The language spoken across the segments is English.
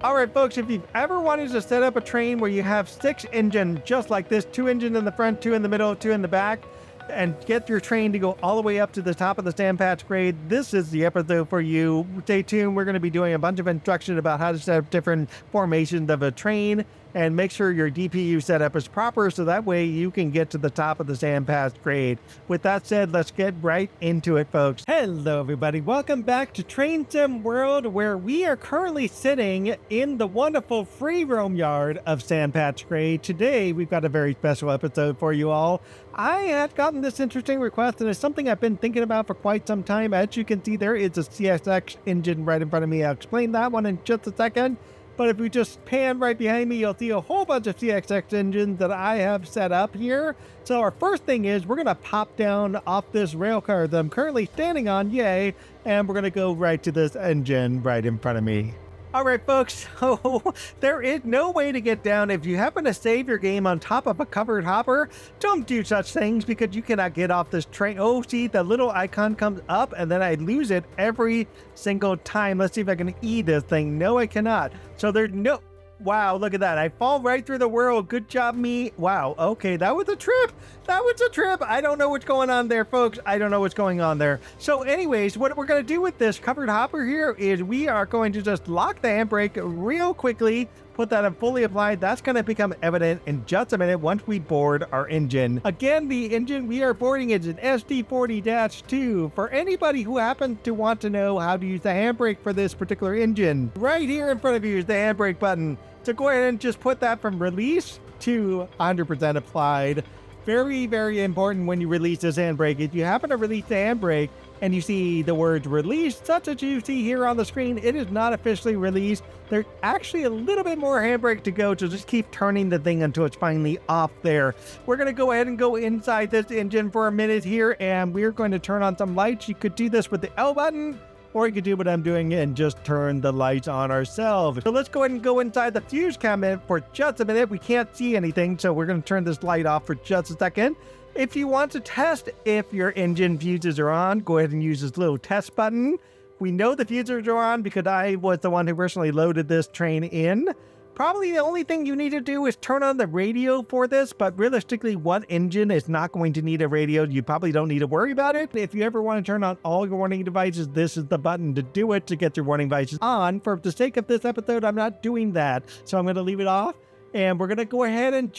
All right, folks, if you've ever wanted to set up a train where you have 6 engines just like this, 2 engines in the front, 2 in the middle, 2 in the back, and get your train to go all the way up to the top of the sand patch grade, this is the episode for you. Stay tuned. We're going to be doing a bunch of instruction about how to set up different formations of a train and make sure your DPU setup is proper so that way you can get to the top of the sand patch grade. With that said, let's get right into it, folks. Hello, everybody. Welcome back to Train Sim World, where we are currently sitting in the wonderful free roam yard of sand patch grade. Today, we've got a very special episode for you all. I had gotten this interesting request, and it's something I've been thinking about for quite some time. As you can see, there is a CSX engine right in front of me. I'll explain that one in just a second. But if we just pan right behind me, you'll see a whole bunch of CSX engines that I have set up here. So our first thing is we're going to pop down off this rail car that I'm currently standing on, yay, and we're going to go right to this engine right in front of me. All right, folks, so there is no way to get down. If you happen to save your game on top of a covered hopper, don't do such things because you cannot get off this train. Oh, see, the little icon comes up and then I lose it every single time. Let's see if I can E this thing. No, I cannot. So there's no... Wow, look at that. I fall right through the world. Good job, me. Wow, okay, that was a trip. That was a trip. I don't know what's going on there, folks. I don't know what's going on there. So anyways, what we're going to do with this covered hopper here is we are going to just lock the handbrake real quickly, put that in fully applied. That's going to become evident in just a minute once we board our engine. Again, the engine we are boarding is an SD40-2. For anybody who happens to want to know how to use the handbrake for this particular engine, right here in front of you is the handbrake button. So go ahead and just put that from release to 100% applied. Very, very important when you release this handbrake. If you happen to release the handbrake and you see the words release, such as you see here on the screen, it is not officially released. There's actually a little bit more handbrake to go, so just keep turning the thing until it's finally off there. We're going to go ahead and go inside this engine for a minute here, and we're going to turn on some lights. You could do this with the L button, or you could do what I'm doing and just turn the lights on ourselves. So let's go ahead and go inside the fuse cabinet for just a minute. We can't see anything, so we're going to turn this light off for just a second. If you want to test if your engine fuses are on, go ahead and use this little test button. We know the fuses are on because I was the one who personally loaded this train in. Probably the only thing you need to do is turn on the radio for this, but realistically, one engine is not going to need a radio. You probably don't need to worry about it. If you ever want to turn on all your warning devices, this is the button to do it, to get your warning devices on. For the sake of this episode, I'm not doing that, so I'm going to leave it off. And we're going to go ahead and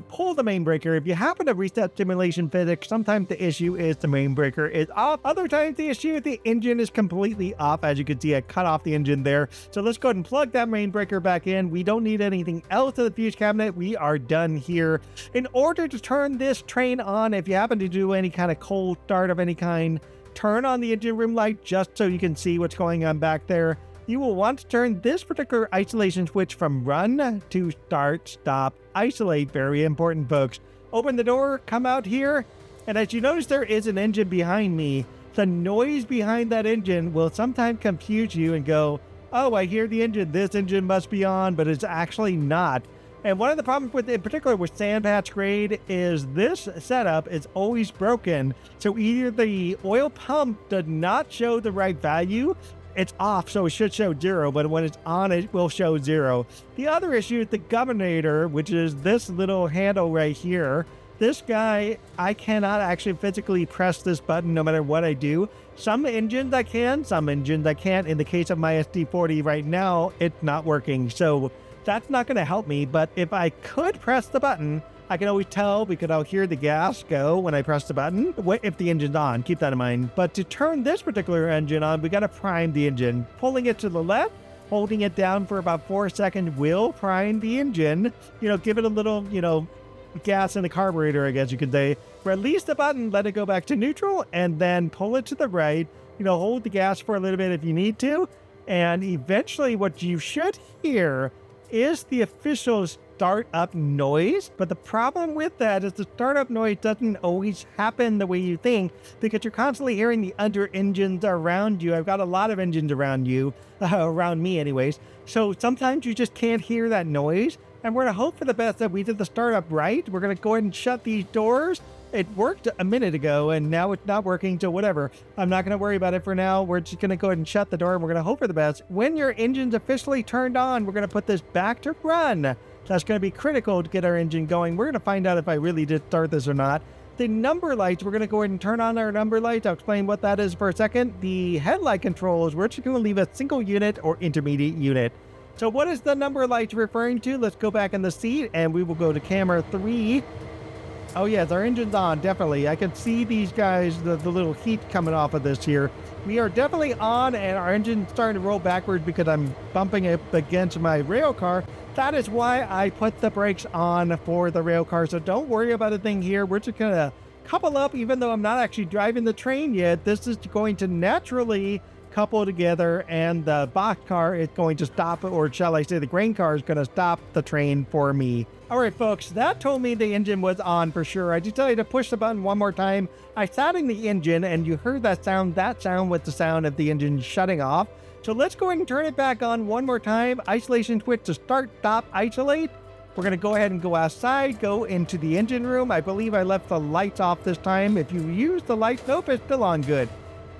pull the main breaker. If you happen to reset simulation physics, sometimes the issue is the main breaker is off. Other times the issue is the engine is completely off. As you can see, I cut off the engine there. So let's go ahead and plug that main breaker back in. We don't need anything else in the fuse cabinet. We are done here. In order to turn this train on, if you happen to do any kind of cold start of any kind, turn on the engine room light just so you can see what's going on back there. You will want to turn this particular isolation switch from run to start, stop, isolate. Very important, folks. Open the door, come out here, and as you notice, there is an engine behind me. The noise behind that engine will sometimes confuse you and go, oh, I hear the engine. This engine must be on, but it's actually not. And one of the problems with, in particular with sand patch grade, is this setup is always broken. So either the oil pump does not show the right value, it's off, so it should show 0, but when it's on, it will show 0. The other issue is the governor, which is this little handle right here. This guy, I cannot actually physically press this button no matter what I do. Some engines I can, some engines I can't. In the case of my SD40 right now, it's not working, so that's not going to help me. But if I could press the button, I can always tell because I'll hear the gas go when I press the button, if the engine's on, keep that in mind. But to turn this particular engine on, we got to prime the engine. Pulling it to the left, holding it down for about 4 seconds will prime the engine. Give it a little, gas in the carburetor, I guess you could say. Release the button, let it go back to neutral, and then pull it to the right. Hold the gas for a little bit if you need to. And eventually what you should hear is the official startup noise, but the problem with that is the startup noise doesn't always happen the way you think because you're constantly hearing the other engines around you. I've got a lot of engines around you, around me anyways, so sometimes you just can't hear that noise, and we're going to hope for the best that we did the startup right. We're going to go ahead and shut these doors, It worked a minute ago and now it's not working, so whatever. I'm not going to worry about it for now. We're just going to go ahead and shut the door and we're going to hope for the best. When your engine's officially turned on, we're going to put this back to run. That's going to be critical to get our engine going. We're going to find out if I really did start this or not. The number lights, we're going to go ahead and turn on our number lights. I'll explain what that is for a second. The headlight controls, we're just going to leave a single unit or intermediate unit. So what is the number lights referring to? Let's go back in the seat and we will go to camera 3. Oh yes, our engine's on, definitely. I can see these guys, the little heat coming off of this here. We are definitely on and our engine's starting to roll backwards because I'm bumping up against my rail car. That is why I put the brakes on for the rail car. So don't worry about a thing here. We're just gonna couple up, even though I'm not actually driving the train yet. This is going to naturally couple together and the box car is going to stop, or shall I say the grain car is going to stop the train for me. All right, folks, that told me the engine was on for sure. I decided to push the button one more time. I sat in the engine and you heard that sound. That sound was the sound of the engine shutting off. So let's go ahead and turn it back on one more time. Isolation switch to start, stop, isolate. We're going to go ahead and go outside, go into the engine room. I believe I left the lights off this time. If you use the lights, nope, it's still on good.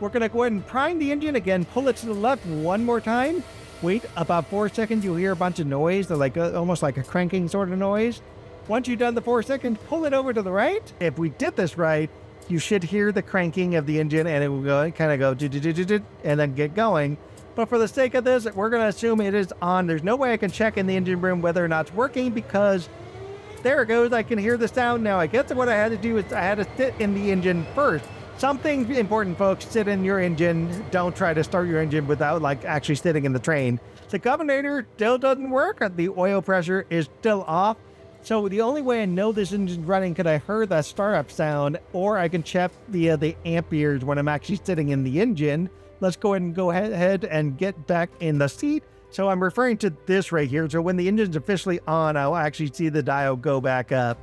We're going to go ahead and prime the engine again, pull it to the left one more time. Wait about 4 seconds, you'll hear a bunch of noise, like almost like a cranking sort of noise. Once you've done the 4 seconds, pull it over to the right. If we did this right, you should hear the cranking of the engine and it will go, kind of go, and then get going. But for the sake of this, we're going to assume it is on. There's no way I can check in the engine room whether or not it's working because there it goes. I can hear the sound now. I guess what I had to do is I had to sit in the engine first. Something important, folks, sit in your engine. Don't try to start your engine without like actually sitting in the train. The governor still doesn't work. The oil pressure is still off. So the only way I know this engine's running because I heard that startup sound, or I can check via the amperes when I'm actually sitting in the engine. Let's go ahead and get back in the seat. So I'm referring to this right here. So when the engine's officially on, I'll actually see the dial go back up.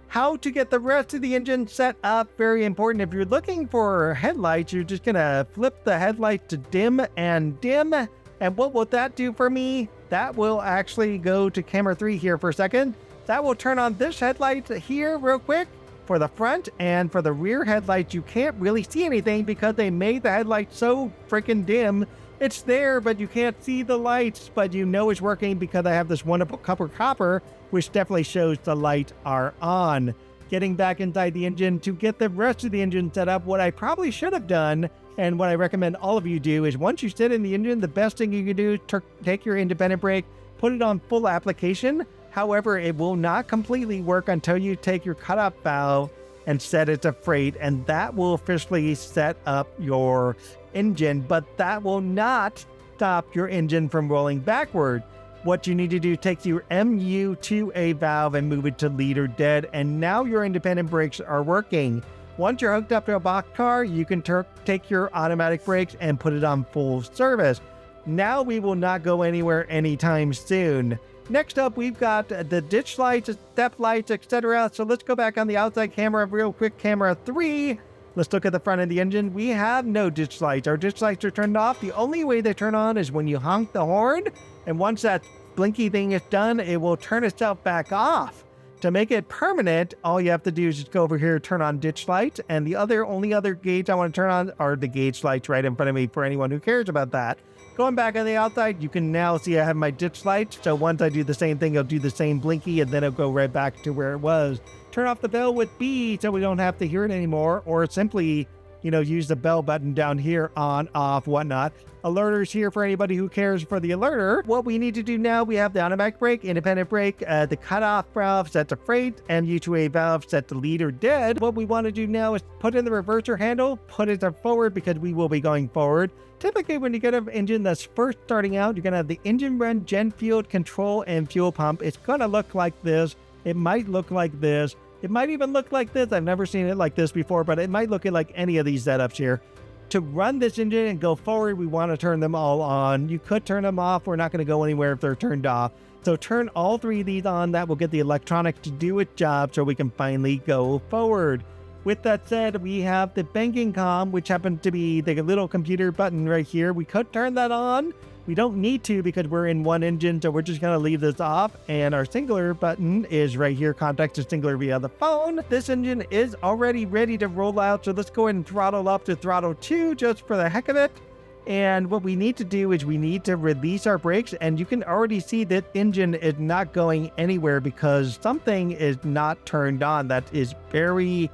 How to get the rest of the engine set up, very important. If you're looking for headlights, you're just gonna flip the headlight to dim and dim. And what will that do for me? That will actually go to camera 3 here for a second. That will turn on this headlight here real quick for the front, and for the rear headlights, you can't really see anything because they made the headlight so freaking dim. It's there, but you can't see the lights, but you know it's working because I have this wonderful copper, which definitely shows the lights are on. Getting back inside the engine to get the rest of the engine set up, what I probably should have done, and what I recommend all of you do, is once you sit in the engine, the best thing you can do is take your independent brake, put it on full application. However, it will not completely work until you take your cutoff valve and set it to freight, and that will officially set up your engine, but that will not stop your engine from rolling backward. What you need to do, take your MU2A valve and move it to lead or dead, and now your independent brakes are working. Once you're hooked up to a box car, you can take your automatic brakes and put it on full service. Now we will not go anywhere anytime soon. Next up, we've got the ditch lights, step lights, etc. So let's go back on the outside camera real quick, camera 3. Let's look at the front of the engine. We have no ditch lights. Our ditch lights are turned off. The only way they turn on is when you honk the horn. And once that blinky thing is done, it will turn itself back off. To make it permanent, all you have to do is just go over here, turn on ditch lights. And the only other gauge I want to turn on are the gauge lights right in front of me for anyone who cares about that. Going back on the outside, you can now see I have my ditch lights. So once I do the same thing, I'll do the same blinky and then it'll go right back to where it was. Turn off the bell with B so we don't have to hear it anymore, or simply, use the bell button down here, on, off, whatnot. Alerters here for anybody who cares for the alerter. What we need to do now, we have the automatic brake, independent brake, the cutoff valve set to freight, MU2A valve set to lead or dead. What we want to do now is put in the reverser handle, put it forward because we will be going forward. Typically, when you get an engine that's first starting out, you're going to have the engine run, gen fuel, control, and fuel pump. It's going to look like this. It might look like this. It might even look like this. I've never seen it like this before, but it might look like any of these setups here. To run this engine and go forward, we want to turn them all on. You could turn them off. We're not going to go anywhere if they're turned off. So turn all 3 of these on. That will get the electronics to do its job so we can finally go forward. With that said, we have the banking comm, which happens to be the little computer button right here. We could turn that on. We don't need to because we're in one engine, so we're just going to leave this off. And our singular button is right here, contact to singular via the phone. This engine is already ready to roll out, so let's go ahead and throttle up to throttle 2 just for the heck of it. And what we need to do is we need to release our brakes, and you can already see that engine is not going anywhere because something is not turned on. That is very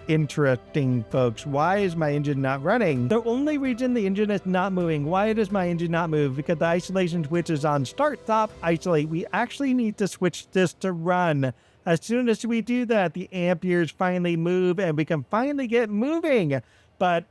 interesting, folks. Why is my engine not running? The only reason the engine is not moving, why does my engine not move? Because the isolation switch is on start, stop, isolate. We actually need to switch this to run. As soon as we do that, the amperes finally move and we can finally get moving. But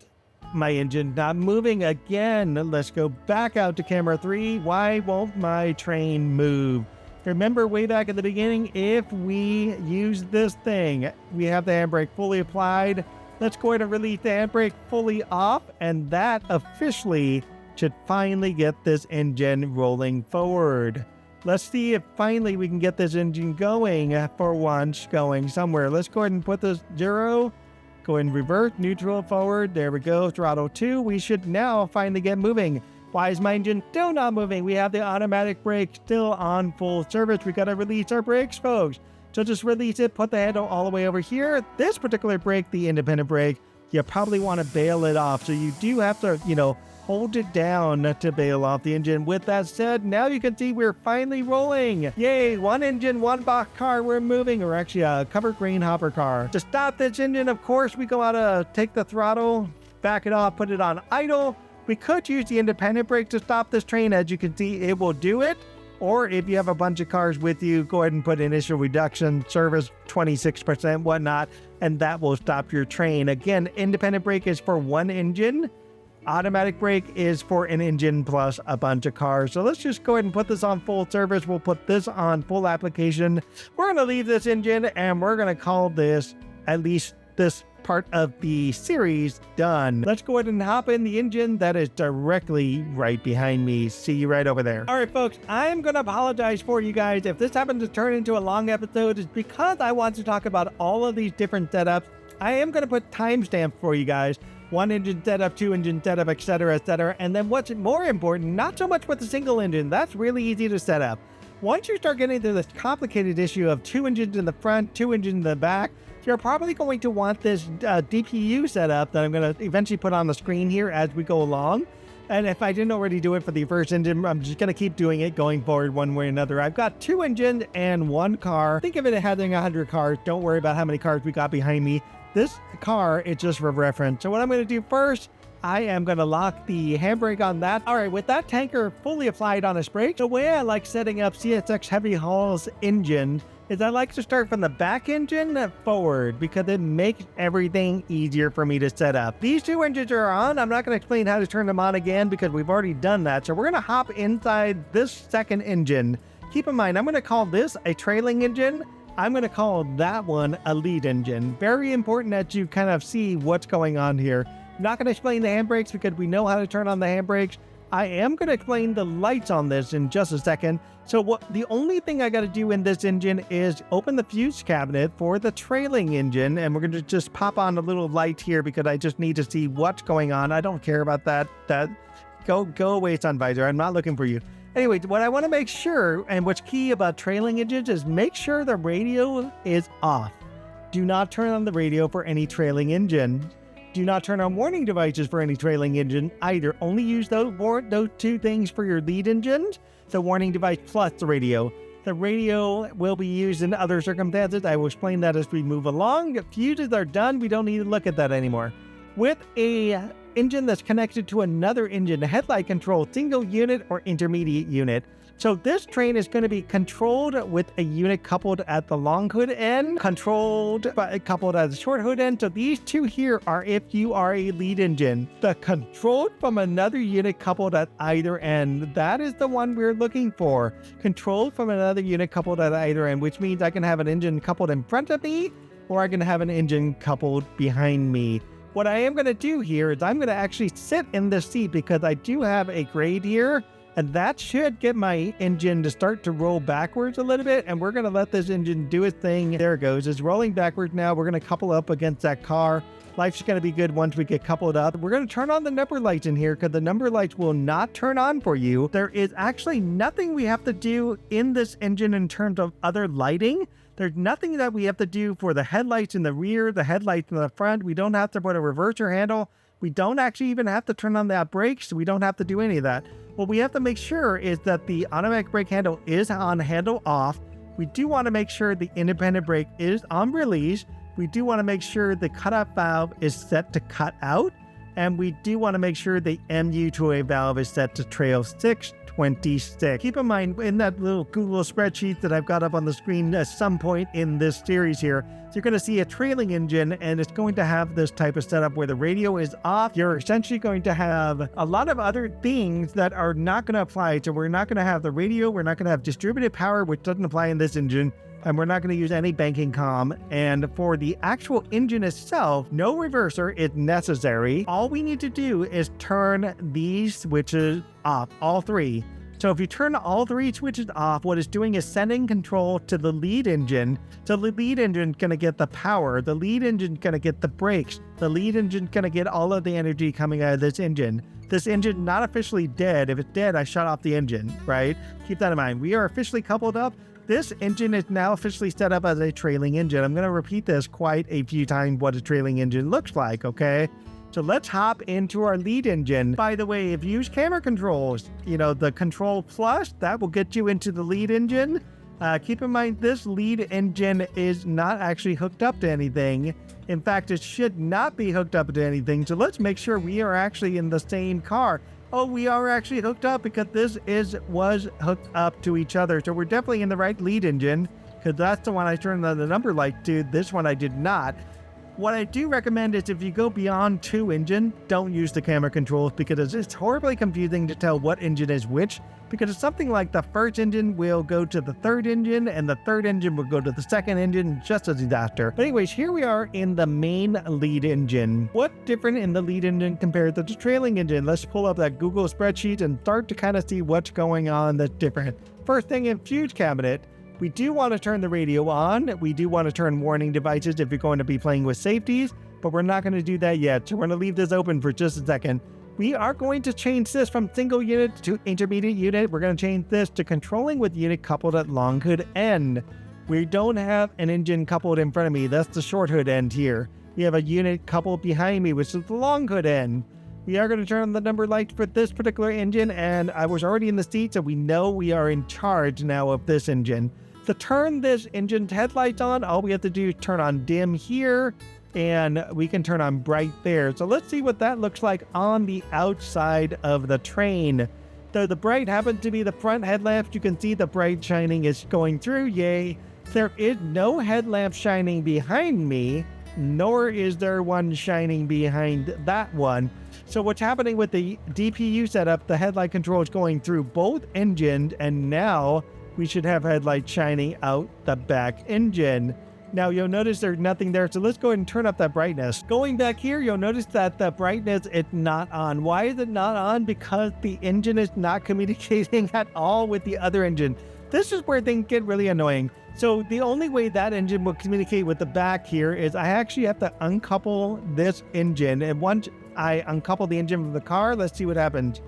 my engine not moving again. Let's go back out to camera 3. Why won't my train move? Remember way back at the beginning, if we use this thing, we have the handbrake fully applied. Let's go ahead and release the handbrake fully off, and that officially should finally get this engine rolling forward. Let's see if finally we can get this engine going for once, going somewhere. Let's go ahead and put this 0. Go ahead and reverse, neutral, forward. There we go, throttle 2. We should now finally get moving. Why is my engine still not moving? We have the automatic brake still on full service. We got to release our brakes, folks. So just release it, put the handle all the way over here. This particular brake, the independent brake, you probably want to bail it off. So you do have to, hold it down to bail off the engine. With that said, now you can see we're finally rolling. Yay, one engine, one box car, we're moving. Or actually a covered grain hopper car. To stop this engine, of course, we go out to take the throttle, back it off, put it on idle. We could use the independent brake to stop this train. As you can see, it will do it. Or if you have a bunch of cars with you, go ahead and put initial reduction, service 26%, whatnot, and that will stop your train. Again, independent brake is for one engine. Automatic brake is for an engine plus a bunch of cars. So let's just go ahead and put this on full service. We'll put this on full application. We're going to leave this engine and we're going to call this, at least this part of the series, done. Let's go ahead and hop in the engine that is directly right behind me. See you right over there. All right, folks, I'm going to apologize for you guys. If this happens to turn into a long episode, it's because I want to talk about all of these different setups. I am going to put timestamps for you guys. 1 engine setup, 2 engine setup, etc., etc. And then what's more important, not so much with the single engine. That's really easy to set up. Once you start getting into this complicated issue of 2 engines in the front, 2 engines in the back, you're probably going to want this DPU setup that I'm going to eventually put on the screen here as we go along. And if I didn't already do it for the first engine, I'm just going to keep doing it going forward one way or another. I've got 2 engines and 1 car. Think of it as having 100 cars. Don't worry about how many cars we got behind me. This car is just for reference. So what I'm going to do first, I am going to lock the handbrake on that. All right, with that tanker fully applied on its brake, the way I like setting up CSX Heavy Haul's engine is I like to start from the back engine forward because it makes everything easier for me to set up. These 2 engines are on. I'm not going to explain how to turn them on again because we've already done that. So we're going to hop inside this second engine. Keep in mind, I'm going to call this a trailing engine. I'm going to call that one a lead engine. Very important that you kind of see what's going on here. I'm not going to explain the handbrakes because we know how to turn on the handbrakes. I am going to explain the lights on this in just a second. So the only thing I got to do in this engine is open the fuse cabinet for the trailing engine. And we're going to just pop on a little light here because I just need to see what's going on. I don't care about that. Go away, sun visor. I'm not looking for you. Anyway, what I want to make sure, and what's key about trailing engines, is make sure the radio is off. Do not turn on the radio for any trailing engine. Do not turn on warning devices for any trailing engine either. Only use those 2 things for your lead engines, the warning device plus the radio. The radio will be used in other circumstances. I will explain that as we move along. If fuses are done, we don't need to look at that anymore. With a engine that's connected to another engine, headlight control, single unit or intermediate unit. So this train is going to be controlled with a unit coupled at the long hood end, coupled at the short hood end. So these 2 here are if you are a lead engine. The controlled from another unit coupled at either end, that is the one we're looking for. Controlled from another unit coupled at either end, which means I can have an engine coupled in front of me or I can have an engine coupled behind me. What I am going to do here is I'm going to actually sit in this seat because I do have a grade here. And that should get my engine to start to roll backwards a little bit. And we're going to let this engine do its thing. There it goes. It's rolling backwards now. We're going to couple up against that car. Life's going to be good once we get coupled up. We're going to turn on the number lights in here because the number lights will not turn on for you. There is actually nothing we have to do in this engine in terms of other lighting. There's nothing that we have to do for the headlights in the rear, the headlights in the front. We don't have to put a reverser handle. We don't actually even have to turn on that brakes. We don't have to do any of that. What we have to make sure is that the automatic brake handle is on handle off. We do want to make sure the independent brake is on release. We do want to make sure the cutoff valve is set to cut out. And we do want to make sure the MU2A valve is set to trail 626. Keep in mind, in that little Google spreadsheet that I've got up on the screen at some point in this series here, so you're going to see a trailing engine, and it's going to have this type of setup where the radio is off. You're essentially going to have a lot of other things that are not going to apply. So we're not going to have the radio. We're not going to have distributed power, which doesn't apply in this engine. And we're not going to use any banking comm. And for the actual engine itself, no reverser is necessary. All we need to do is turn these switches off, all three. So if you turn all three switches off, what it's doing is sending control to the lead engine. So the lead engine's going to get the power. The lead engine's going to get the brakes. The lead engine's going to get all of the energy coming out of this engine. This engine not officially dead. If it's dead, I shut off the engine, right? Keep that in mind. We are officially coupled up. This engine is now officially set up as a trailing engine. I'm going to repeat this quite a few times what a trailing engine looks like, okay? So let's hop into our lead engine. By the way, if you use camera controls, the Control Plus, that will get you into the lead engine. Keep in mind, this lead engine is not actually hooked up to anything. In fact, it should not be hooked up to anything. So let's make sure we are actually in the same car. Oh, we are actually hooked up because this was hooked up to each other. So we're definitely in the right lead engine because that's the one I turned on the number light to. This one I did not. What I do recommend is if you go beyond 2 engine, don't use the camera controls because it's horribly confusing to tell what engine is which, because it's something like the first engine will go to the third engine and the third engine will go to the second engine, just a disaster. But anyways, here we are in the main lead engine. What's different in the lead engine compared to the trailing engine? Let's pull up that Google spreadsheet and start to kind of see what's going on that's different. First thing in fuse cabinet, we do want to turn the radio on. We do want to turn warning devices if you're going to be playing with safeties, but we're not going to do that yet. So we're going to leave this open for just a second. We are going to change this from single unit to intermediate unit. We're going to change this to controlling with unit coupled at long hood end. We don't have an engine coupled in front of me. That's the short hood end here. We have a unit coupled behind me, which is the long hood end. We are going to turn on the number lights for this particular engine, and I was already in the seat, so we know we are in charge now of this engine. To turn this engine's headlights on, all we have to do is turn on dim here, and we can turn on bright there. So let's see what that looks like on the outside of the train. Though the bright happens to be the front headlamps, you can see the bright shining is going through, yay. There is no headlamp shining behind me, nor is there one shining behind that one. So what's happening with the DPU setup, the headlight control is going through both engines, and now we should have headlights shining out the back engine. Now you'll notice there's nothing there, so let's go ahead and turn up that brightness. Going back here, you'll notice that the brightness is not on. Why is it not on? Because the engine is not communicating at all with the other engine. This is where things get really annoying. So the only way that engine will communicate with the back here is I actually have to uncouple this engine. And once I uncouple the engine from the car, let's see what happens.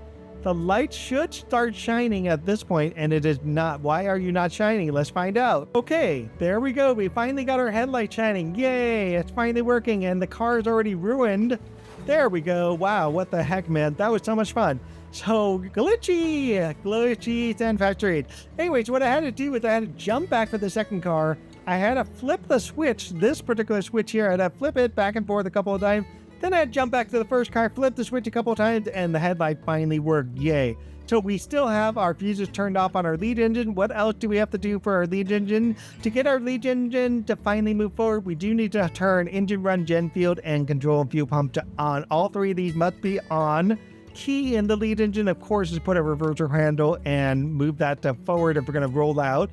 The light should start shining at this point, and it is not. Why are you not shining? Let's find out. Okay, there we go. We finally got our headlight shining. Yay, it's finally working, and the car is already ruined. There we go. Wow, what the heck, man. That was so much fun. So, glitchy San Factory. Anyways, what I had to do was I had to jump back for the second car. I had to flip the switch, this particular switch here. I had to flip it back and forth a couple of times. Then I had to jump back to the first car, flip the switch a couple of times, and the headlight finally worked. Yay. So we still have our fuses turned off on our lead engine. What else do we have to do for our lead engine? To get our lead engine to finally move forward, we do need to turn engine run, gen field, and control and fuel pump to on. All three of these must be on. Key in the lead engine, of course, is put a reverser handle and move that to forward if we're going to roll out.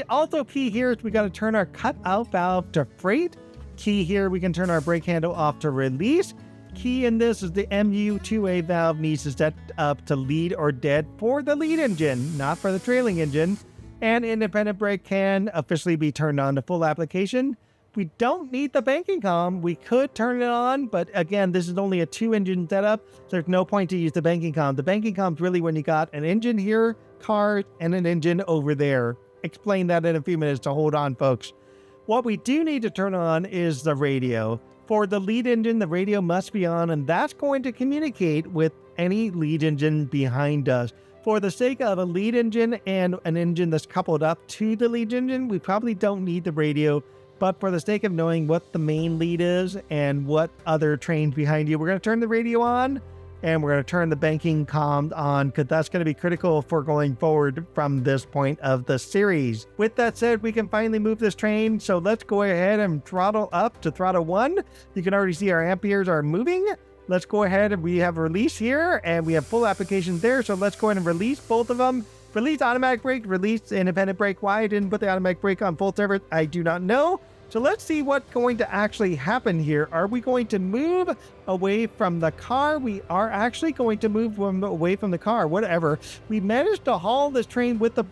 Also key here is we got to turn our cut out valve to freight. Key here, we can turn our brake handle off to release. key in this is the MU2A valve needs to set up to lead or dead for the lead engine, not for the trailing engine. And independent brake can officially be turned on to full application. We don't need the banking column. We could turn it on, but again, this is only a 2-engine setup, so there's no point to use the banking column. The banking column is really when you got an engine here, car, and an engine over there. Explain that in a few minutes, so hold on, folks. What we do need to turn on is the radio. For the lead engine, the radio must be on, and that's going to communicate with any lead engine behind us. For the sake of a lead engine and an engine that's coupled up to the lead engine, we probably don't need the radio. But for the sake of knowing what the main lead is and what other trains behind you, we're going to turn the radio on and we're going to turn the banking comm on because that's going to be critical for going forward from this point of the series. With that said, we can finally move this train. So let's go ahead and throttle up to throttle 1. You can already see our amperes are moving. Let's go ahead and we have a release here and we have full application there. So let's go ahead and release both of them. Release automatic brake, release independent brake. Why I didn't put the automatic brake on full service, I do not know. So let's see what's going to actually happen here. Are we going to move away from the car? We are actually going to move away from the car, whatever. We managed to haul this train with the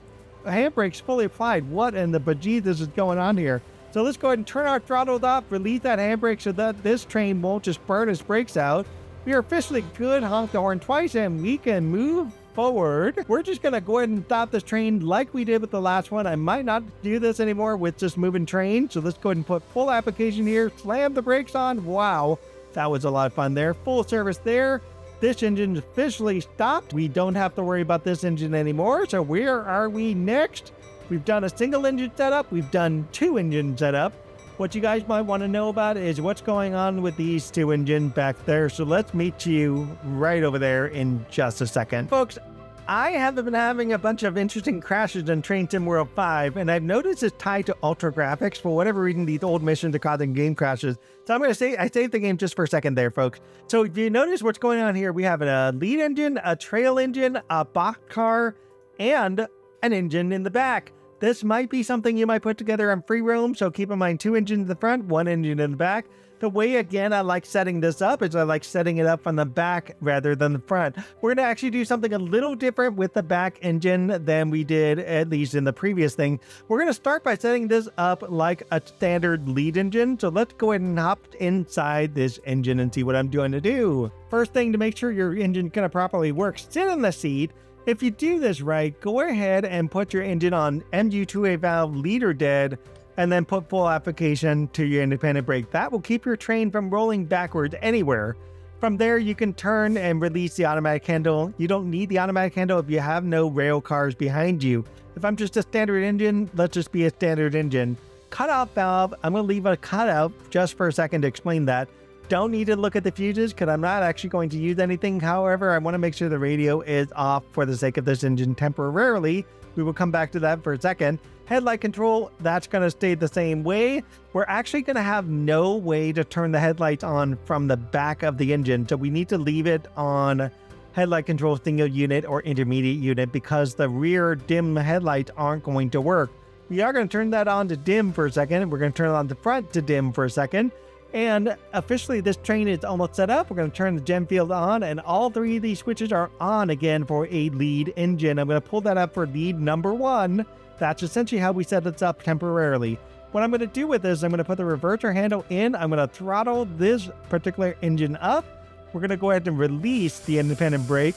handbrakes fully applied. What in the bejesus is going on here? So let's go ahead and turn our throttles off, release that handbrake so that this train won't just burn its brakes out. We are officially good, honk the horn twice, and we can move forward. We're just gonna go ahead and stop this train like we did with the last one. I might not do this anymore with just moving trains. So let's go ahead and put full application here, slam the brakes on. Wow, that was a lot of fun there. Full service there. This engine officially stopped. We don't have to worry about this engine anymore. So where are we next? We've done a single engine setup. We've done 2-engine setup. What you guys might want to know about is what's going on with these 2 engines back there. So let's meet you right over there in just a second. Folks, I have been having a bunch of interesting crashes in Train Sim World 5, and I've noticed it's tied to ultra graphics. For whatever reason, these old missions are causing game crashes. So I'm going to say, I saved the game just for a second there, folks. So if you notice what's going on here, we have a lead engine, a trail engine, a boxcar, and an engine in the back. This might be something you might put together on free roam, so keep in mind 2 engines in the front, 1 engine in the back. The way, again, I like setting this up is I like setting it up from the back rather than the front. We're going to actually do something a little different with the back engine than we did, at least in the previous thing. We're going to start by setting this up like a standard lead engine. So let's go ahead and hop inside this engine and see what I'm going to do. First thing, to make sure your engine can properly work, sit in the seat. If you do this right, go ahead and put your engine on MU2A valve leader dead, and then put full application to your independent brake. That will keep your train from rolling backwards anywhere. From there, you can turn and release the automatic handle. You don't need the automatic handle if you have no rail cars behind you. If I'm just a standard engine, let's just be a standard engine. Cutoff valve, I'm going to leave a cutout just for a second to explain that. Don't need to look at the fuses because I'm not actually going to use anything. However, I want to make sure the radio is off for the sake of this engine temporarily. We will come back to that for a second. Headlight control, that's going to stay the same way. We're actually going to have no way to turn the headlights on from the back of the engine. So we need to leave it on headlight control single unit or intermediate unit because the rear dim headlights aren't going to work. We are going to turn that on to dim for a second. We're going to turn it on the front to dim for a second. And officially this train is almost set up. We're going to turn the gem field on and all 3 of these switches are on again for a lead engine. I'm going to pull that up for lead number 1. That's essentially how we set this up temporarily. What I'm going to do with this, I'm going to put the reverser handle in. I'm going to throttle this particular engine up. We're going to go ahead and release the independent brake.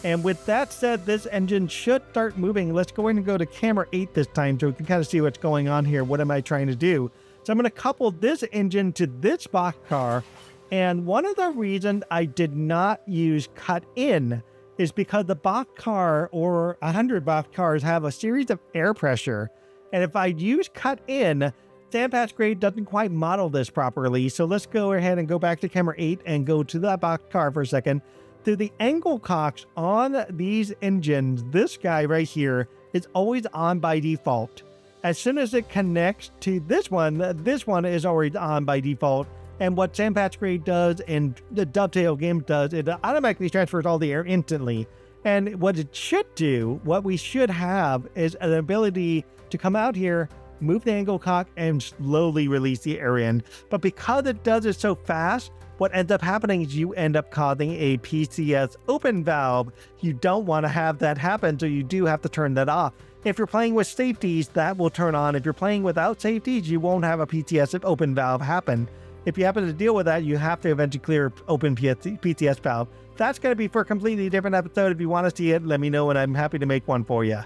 And with that said, this engine should start moving. Let's go ahead and go to camera 8 this time so we can kind of see what's going on here. What am I trying to do? So I'm going to couple this engine to this boxcar. And one of the reasons I did not use cut in is because the boxcar or 100 boxcars have a series of air pressure. And if I use cut in, Sandpatch Grade doesn't quite model this properly. So let's go ahead and go back to camera 8 and go to that boxcar for a second. To the angle cocks on these engines, this guy right here is always on by default. As soon as it connects to this one is already on by default. And what Sandpatch Grade does and the Dovetail Games does, it automatically transfers all the air instantly. And what it should do, what we should have, is an ability to come out here, move the angle cock, and slowly release the air in. But because it does it so fast, what ends up happening is you end up causing a PCS open valve. You don't want to have that happen, so you do have to turn that off. If you're playing with safeties, that will turn on. If you're playing without safeties, you won't have a PCS open valve happen. If you happen to deal with that, you have to eventually clear open PCS valve. That's going to be for a completely different episode. If you want to see it, let me know and I'm happy to make one for you.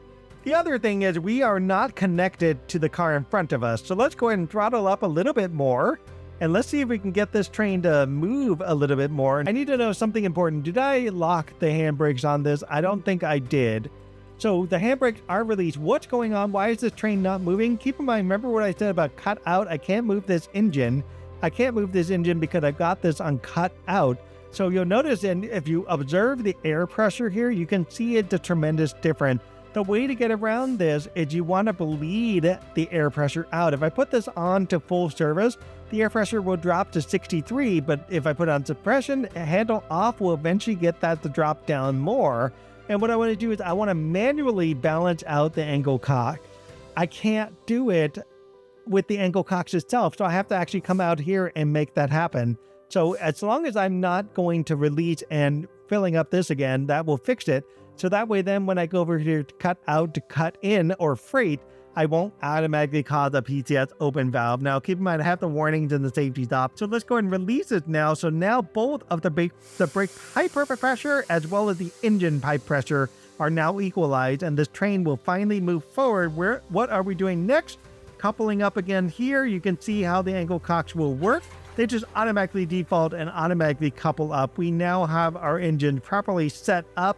The other thing is we are not connected to the car in front of us. So let's go ahead and throttle up a little bit more. And let's see if we can get this train to move a little bit more. I need to know something important. Did I lock the handbrakes on this? I don't think I did. So the handbrakes are released. What's going on? Why is this train not moving? Keep in mind, remember what I said about cut out? I can't move this engine. I can't move this engine because I've got this on cut out. So you'll notice, and if you observe the air pressure here, you can see it's a tremendous difference. The way to get around this is you want to bleed the air pressure out. If I put this on to full service, the air pressure will drop to 63, but if I put on suppression, handle off will eventually get that to drop down more. And what I want to do is I want to manually balance out the angle cock. I can't do it with the angle cocks itself, so I have to actually come out here and make that happen. So as long as I'm not going to release and filling up this again, that will fix it. So that way then when I go over here to cut out to cut in or freight, I won't automatically cause a PCS open valve. Now keep in mind I have the warnings and the safety stop. So let's go ahead and release it now. So now both of the brake pipe pressure as well as the engine pipe pressure are now equalized, and this train will finally move forward. What are we doing next? Coupling up again here, you can see how the angle cocks will work. They just automatically default and automatically couple up. We now have our engine properly set up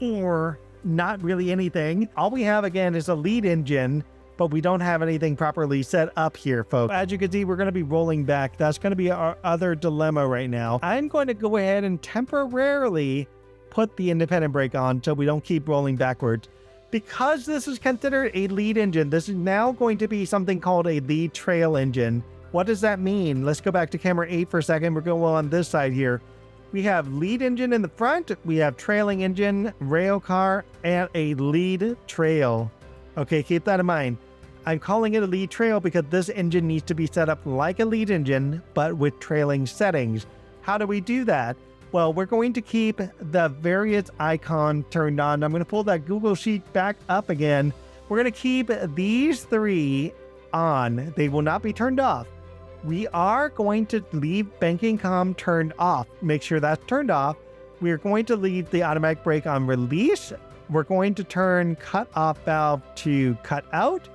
for not really anything. All we have again is a lead engine, but we don't have anything properly set up here, folks. As you can see, we're going to be rolling back. That's going to be our other dilemma right now. I'm going to go ahead and temporarily put the independent brake on so we don't keep rolling backwards. Because this is considered a lead engine, this is now going to be something called a lead trail engine. What does that mean? Let's go back to camera 8 for a second. We're going on this side here. We have lead engine in the front, we have trailing engine, rail car, and a lead trail. Okay, keep that in mind. I'm calling it a lead trail because this engine needs to be set up like a lead engine, but with trailing settings. How do we do that? Well, we're going to keep the various icon turned on. I'm going to pull that Google Sheet back up again. We're going to keep these three on. They will not be turned off. We are going to leave banking comm turned off. Make sure that's turned off. We're going to leave the automatic brake on release. We're going to turn cut off valve to cut out.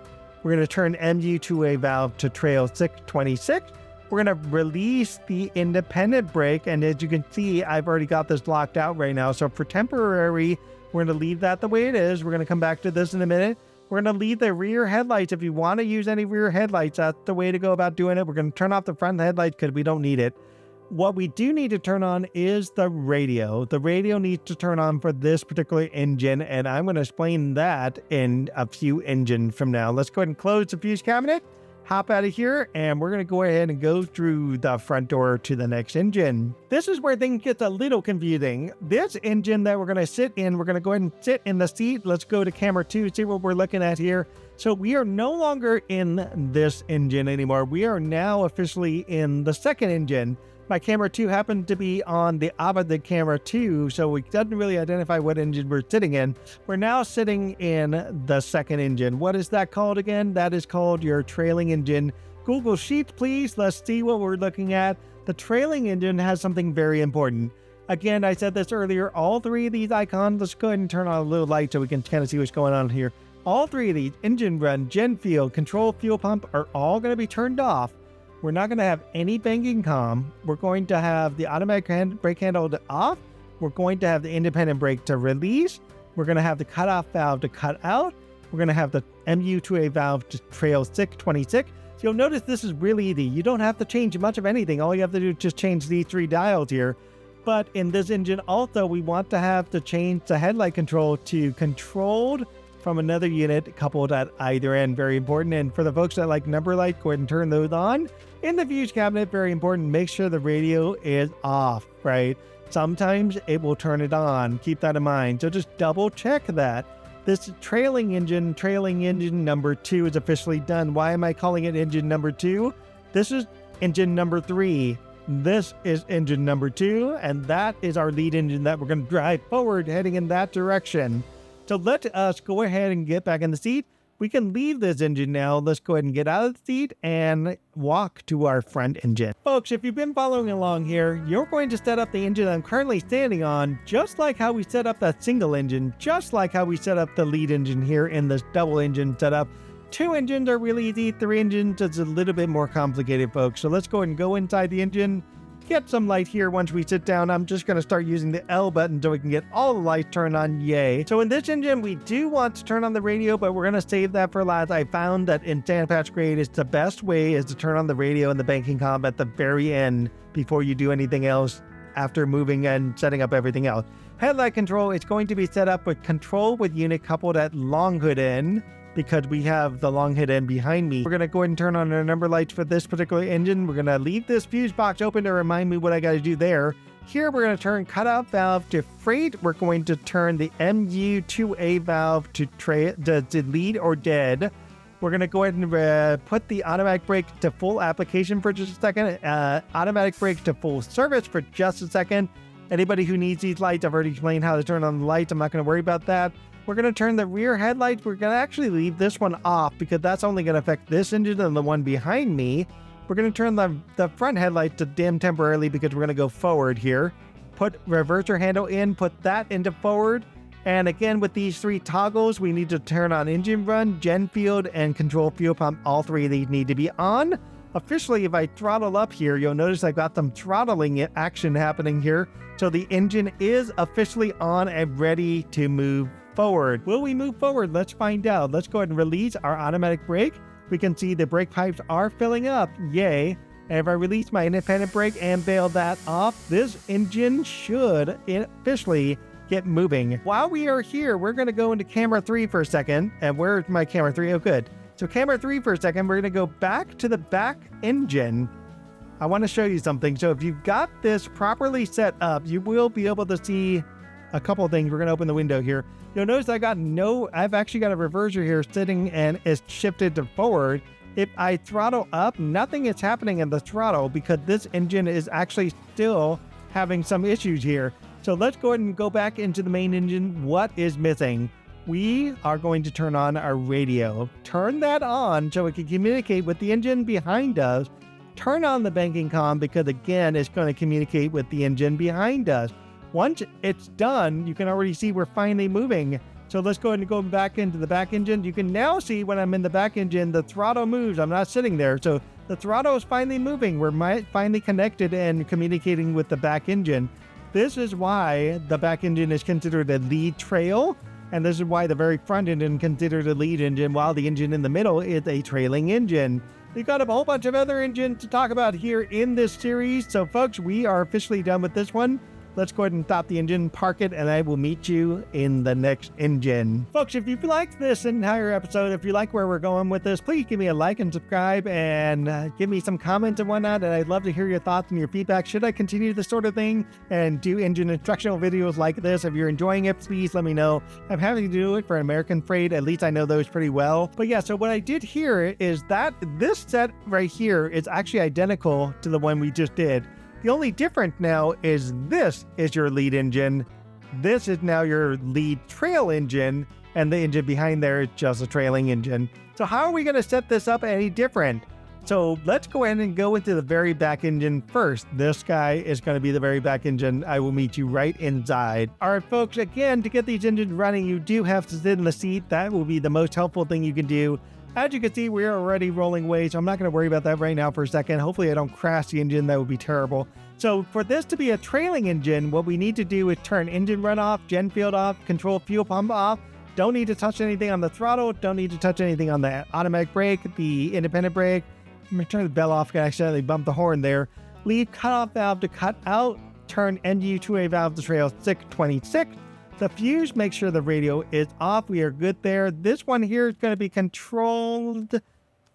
We're going to turn MU2A valve to trail 626. We're going to release the independent brake. And as you can see, I've already got this locked out right now. So for temporary, we're going to leave that the way it is. We're going to come back to this in a minute. We're going to leave the rear headlights. If you want to use any rear headlights, that's the way to go about doing it. We're going to turn off the front headlights because we don't need it. What we do need to turn on is the radio. The radio needs to turn on for this particular engine, and I'm going to explain that in a few engines from now. Let's go ahead and close the fuse cabinet, hop out of here, and we're going to go ahead and go through the front door to the next engine. This is where things get a little confusing. This engine that we're going to sit in, we're going to go ahead and sit in the seat. Let's go to camera 2, see what we're looking at here. So we are no longer in this engine anymore. We are now officially in the second engine. My camera 2 happened to be on the opposite camera 2, so it doesn't really identify what engine we're sitting in. We're now sitting in the second engine. What is that called again? That is called your trailing engine. Google Sheets, please. Let's see what we're looking at. The trailing engine has something very important. Again, I said this earlier, all three of these icons, let's go ahead and turn on a little light so we can kind of see what's going on here. All three of these, engine run, gen fuel, control fuel pump, are all going to be turned off. We're not going to have any banking comm. We're going to have the automatic brake handle to off. We're going to have the independent brake to release. We're going to have the cutoff valve to cut out. We're going to have the MU2A valve to trail 626. So you'll notice this is really easy. You don't have to change much of anything. All you have to do is just change these three dials here. But in this engine also, we want to have to change the headlight control to controlled from another unit coupled at either end. Very important. And for the folks that like number lights, go ahead and turn those on. In the fuse cabinet, very important, make sure the radio is off, right? Sometimes it will turn it on. Keep that in mind. So just double check that. This trailing engine number 2 is officially done. Why am I calling it engine number 2? This is engine number 3. This is engine number 2, and that is our lead engine that we're going to drive forward heading in that direction. So let us go ahead and get back in the seat. We can leave this engine now. Let's go ahead and get out of the seat and walk to our front engine. Folks, if you've been following along here, you're going to set up the engine I'm currently standing on, just like how we set up that single engine, just like how we set up the lead engine here in this double engine setup. 2 engines are really easy. 3 engines is a little bit more complicated, folks. So let's go ahead and go inside the engine. Get some light here once we sit down. I'm just going to start using the L button so we can get all the lights turned on. Yay. So in this engine, we do want to turn on the radio, but we're going to save that for last. I found that in Sandpatch Grade, it's the best way is to turn on the radio and the banking comm at the very end before you do anything else after moving and setting up everything else. Headlight control is going to be set up with control with unit coupled at long hood end, because we have the long head end behind me. We're going to go ahead and turn on our number lights for this particular engine. We're going to leave this fuse box open to remind me what I got to do there. Here we're going to turn cutoff valve to freight. We're going to turn the MU2A valve to lead or dead. We're going to go ahead and put the automatic brake to full application for just a second. Automatic brake to full service for just a second. Anybody who needs these lights, I've already explained how to turn on the lights. I'm not going to worry about that. We're going to turn the rear headlights. We're going to actually leave this one off because that's only going to affect this engine and the one behind me. We're going to turn the front headlights to dim temporarily because we're going to go forward here. Put reverser handle in, put that into forward. And again, with these 3 toggles, we need to turn on engine run, gen field, and control fuel pump. All 3 of these need to be on. Officially, if I throttle up here, you'll notice I've got some throttling action happening here. So the engine is officially on and ready to move forward. Will we move forward? Let's find out. Let's go ahead and release our automatic brake. We can see the brake pipes are filling up. Yay. And if I release my independent brake and bail that off, this engine should officially get moving. While we are here, we're going to go into camera 3 for a second. And where's my camera 3? Oh, good. So camera 3 for a second, we're going to go back to the back engine. I want to show you something. So if you've got this properly set up, you will be able to see a couple of things. We're going to open the window here. You'll notice I've actually got a reverser here sitting and it's shifted to forward. If I throttle up, nothing is happening in the throttle because this engine is actually still having some issues here. So let's go ahead and go back into the main engine. What is missing? We are going to turn on our radio. Turn that on so we can communicate with the engine behind us. Turn on the banking comm because again, it's going to communicate with the engine behind us. Once it's done, you can already see we're finally moving. So let's go ahead and go back into the back engine. You can now see when I'm in the back engine, the throttle moves. I'm not sitting there. So the throttle is finally moving. We're finally connected and communicating with the back engine. This is why the back engine is considered a lead trail. And this is why the very front engine is considered a lead engine, while the engine in the middle is a trailing engine. We've got a whole bunch of other engines to talk about here in this series. So folks, we are officially done with this one. Let's go ahead and stop the engine, park it, and I will meet you in the next engine. Folks, if you've liked this entire episode, if you like where we're going with this, please give me a like and subscribe and give me some comments and whatnot. And I'd love to hear your thoughts and your feedback. Should I continue this sort of thing and do engine instructional videos like this? If you're enjoying it, please let me know. I'm happy to do it for American Freight. At least I know those pretty well. But yeah, so what I did here is that this set right here is actually identical to the one we just did. The only difference now is this is your lead engine. This is now your lead trail engine, and the engine behind there is just a trailing engine. So how are we going to set this up any different? So let's go ahead and go into the very back engine first. This guy is going to be the very back engine. I will meet you right inside. All right, folks, again, to get these engines running, you do have to sit in the seat. That will be the most helpful thing you can do. As you can see, we're already rolling away, so I'm not going to worry about that right now for a second. Hopefully I don't crash the engine. That would be terrible. So for this to be a trailing engine, what we need to do is turn engine run off, gen field off, control fuel pump off. Don't need to touch anything on the throttle. Don't need to touch anything on the automatic brake, the independent brake. I'm going to turn the bell off. I accidentally bumped the horn there. Leave cutoff valve to cut out. Turn MU2A valve to trail 626. The fuse, make sure the radio is off. We are good there. This one here is going to be controlled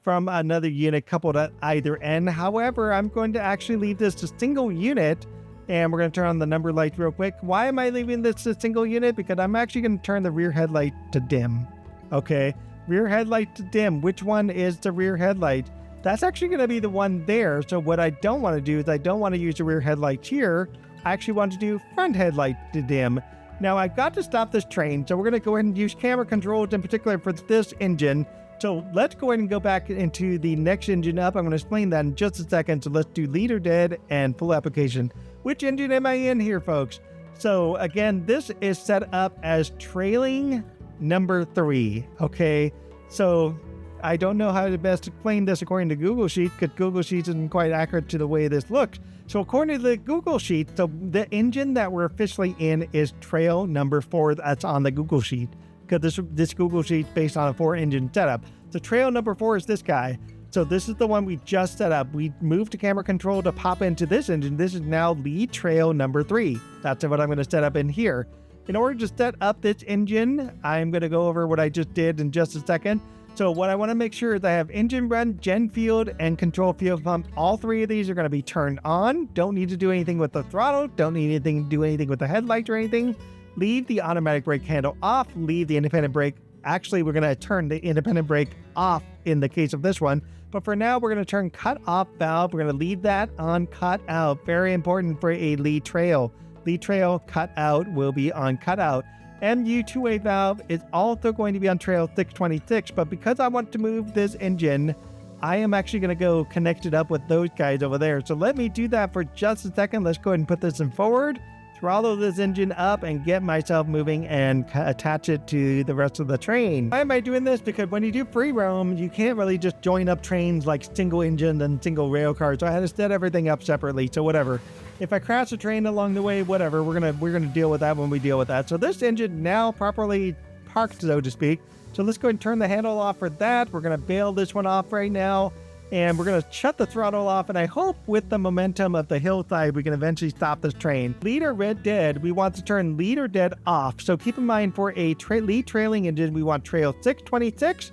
from another unit coupled at either end. However, I'm going to actually leave this to single unit, and we're going to turn on the number lights real quick. Why am I leaving this to single unit? Because I'm actually going to turn the rear headlight to dim. Okay, rear headlight to dim. Which one is the rear headlight? That's actually going to be the one there. So what I don't want to do is I don't want to use the rear headlights here. I actually want to do front headlight to dim. Now I've got to stop this train, so we're going to go ahead and use camera controls in particular for this engine. So let's go ahead and go back into the next engine up. I'm going to explain that in just a second. So let's do lead or dead and full application. Which engine am I in here, folks? So again, this is set up as trailing number 3. Okay, so I don't know how to best explain this according to Google Sheets, because Google Sheets isn't quite accurate to the way this looks. So according to the Google Sheet, so the engine that we're officially in is trail number 4 that's on the Google Sheet, because this Google Sheet is based on a 4-engine setup. So trail number 4 is this guy. So this is the one we just set up. We moved to camera control to pop into this engine. This is now lead trail number 3. That's what I'm going to set up in here. In order to set up this engine, I'm going to go over what I just did in just a second. So what I want to make sure is I have engine run, gen field, and control fuel pump. All 3 of these are going to be turned on. Don't need to do anything with the throttle. Don't need to do anything with the headlights or anything. Leave the automatic brake handle off. Leave the independent brake. Actually, we're going to turn the independent brake off in the case of this one. But for now, we're going to turn cut off valve. We're going to leave that on cut out. Very important for a lead trail. Lead trail cut out will be on cut out. MU2A valve is also going to be on trail 626, but because I want to move this engine, I am actually going to go connect it up with those guys over there. So let me do that for just a second. Let's go ahead and put this in forward, throttle this engine up, and get myself moving and attach it to the rest of the train. Why am I doing this? Because when you do free roam, you can't really just join up trains like single engine and single rail cars. So I had to set everything up separately. So whatever. If I crash a train along the way, whatever, we're gonna deal with that when we deal with that. So this engine now properly parked, so to speak. So let's go ahead and turn the handle off for that. We're gonna bail this one off right now, and we're gonna shut the throttle off. And I hope with the momentum of the hillside, we can eventually stop this train. Lead or red dead, we want to turn lead or dead off. So keep in mind for a lead trailing engine, we want trail 626.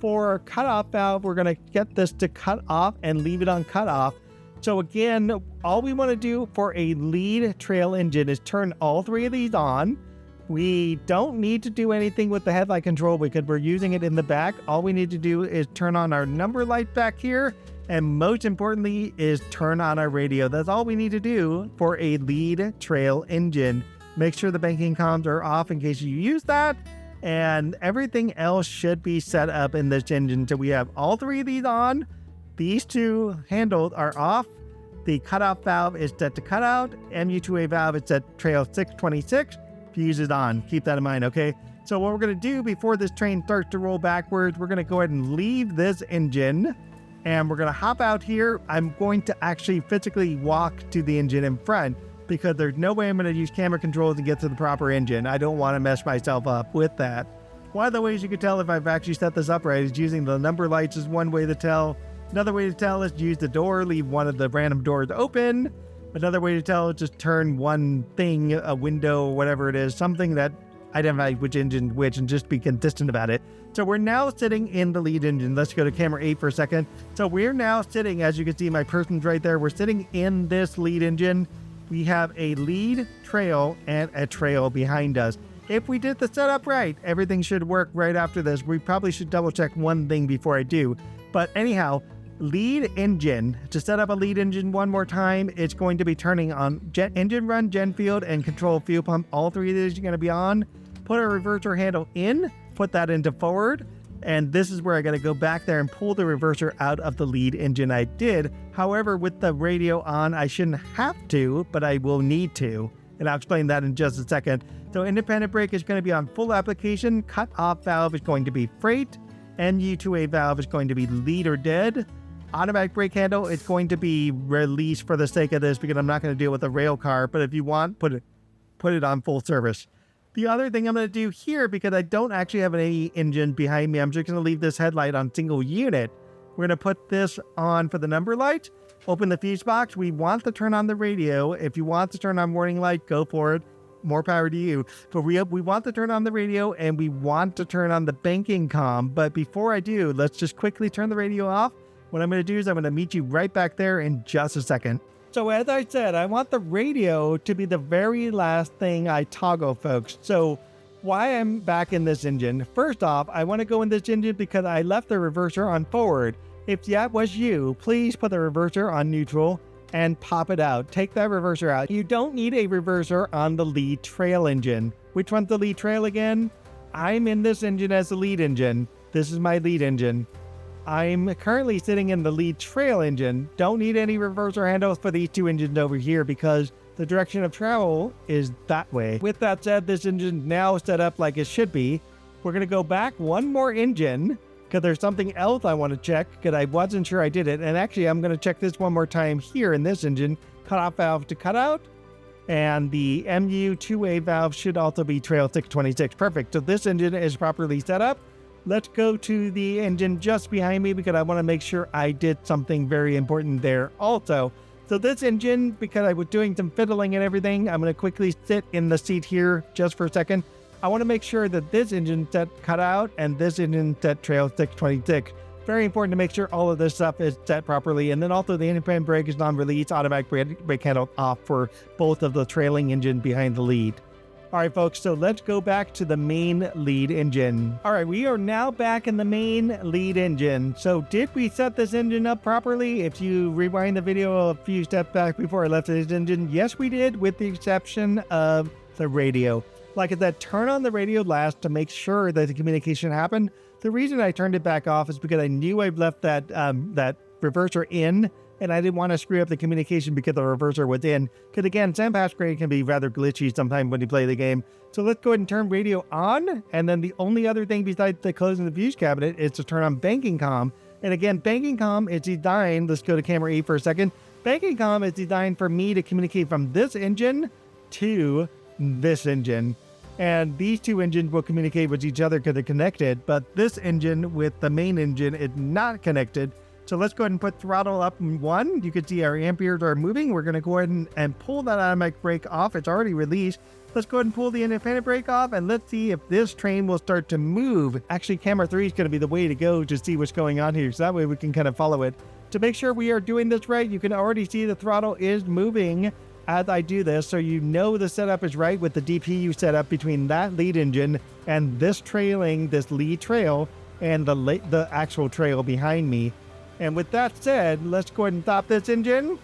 For cutoff valve, we're gonna get this to cut off and leave it on cutoff. So again, all we want to do for a lead trail engine is turn all 3 of these on. We don't need to do anything with the headlight control because we're using it in the back. All we need to do is turn on our number light back here. And most importantly is turn on our radio. That's all we need to do for a lead trail engine. Make sure the banking comms are off in case you use that. And everything else should be set up in this engine. So we have all 3 of these on. These 2 handles are off. The cutoff valve is set to cutout. MU2A valve is set trail 626. Fuse is on. Keep that in mind, okay? So what we're going to do before this train starts to roll backwards, we're going to go ahead and leave this engine. And we're going to hop out here. I'm going to actually physically walk to the engine in front because there's no way I'm going to use camera controls and get to the proper engine. I don't want to mess myself up with that. One of the ways you can tell if I've actually set this up right is using the number lights is one way to tell. Another way to tell is use the door, leave one of the random doors open. Another way to tell is just turn one thing, a window, whatever it is, something that identifies which engine which, and just be consistent about it. So we're now sitting in the lead engine. Let's go to camera 8 for a second. So we're now sitting, as you can see, my person's right there. We're sitting in this lead engine. We have a lead trail and a trail behind us. If we did the setup right, everything should work right after this. We probably should double check one thing before I do. But anyhow, lead engine. To set up a lead engine one more time, it's going to be turning on engine run, gen field, and control fuel pump. All 3 of these are going to be on. Put a reverser handle in, put that into forward, and this is where I got to go back there and pull the reverser out of the lead engine. I did. However, with the radio on, I shouldn't have to, but I will need to, and I'll explain that in just a second. So independent brake is going to be on full application. Cut off valve is going to be freight. MU2A valve is going to be lead or dead. Automatic brake handle is going to be released for the sake of this because I'm not going to deal with a rail car, but if you want, put it on full service. The other thing I'm going to do here, because I don't actually have any engine behind me, I'm just going to leave this headlight on single unit. We're going to put this on for the number light, open the fuse box. We want to turn on the radio. If you want to turn on warning light, go for it. More power to you. But we want to turn on the radio and we want to turn on the banking comm. But before I do, let's just quickly turn the radio off. What I'm going to do is I'm going to meet you right back there in just a second. So as I said, I want the radio to be the very last thing I toggle, folks. So why I'm back in this engine. First off, I want to go in this engine because I left the reverser on forward. If that was you, please put the reverser on neutral and pop it out. Take that reverser out. You don't need a reverser on the lead trail engine. Which one's the lead trail again? I'm in this engine as the lead engine. This is my lead engine. I'm currently sitting in the lead trail engine. Don't need any reverser handles for these two engines over here because the direction of travel is that way. With that said, this engine now set up like it should be. We're going to go back one more engine because there's something else I want to check because I wasn't sure I did it. And actually, I'm going to check this one more time here in this engine. Cutoff valve to cutout. And the MU two-way valve should also be trail 626. Perfect. So this engine is properly set up. Let's go to the engine just behind me because I want to make sure I did something very important there also. So this engine, because I was doing some fiddling and everything, I'm going to quickly sit in the seat here just for a second. I want to make sure that this engine set cutout and this engine set trail 626. Very important to make sure all of this stuff is set properly. And then also the independent brake is non-release, automatic brake handle off for both of the trailing engine behind the lead. All right, folks, so let's go back to the main lead engine. All right, we are now back in the main lead engine. So did we set this engine up properly? If you rewind the video a few steps back before I left this engine, yes, we did, with the exception of the radio. Like I said, turn on the radio last to make sure that the communication happened. The reason I turned it back off is because I knew I'd left that reverser in, and I didn't want to screw up the communication because the reverser was in. Because again, sandpatch grade can be rather glitchy sometimes when you play the game. So let's go ahead and turn radio on. And then the only other thing besides the closing the fuse cabinet is to turn on banking comm. And again, banking comm is designed, let's go to camera E for a second. Banking comm is designed for me to communicate from this engine to this engine. And these two engines will communicate with each other because they're connected, but this engine with the main engine is not connected. So let's go ahead and put throttle up in 1. You can see our amperes are moving. We're going to go ahead and pull that automatic brake off. It's already released. Let's go ahead and pull the independent brake off, and let's see if this train will start to move. Actually, camera 3 is going to be the way to go to see what's going on here, so that way we can kind of follow it. To make sure we are doing this right, you can already see the throttle is moving as I do this, so you know the setup is right with the DPU setup between that lead engine and this lead trail and the actual trail behind me. And with that said, let's go ahead and stop this engine,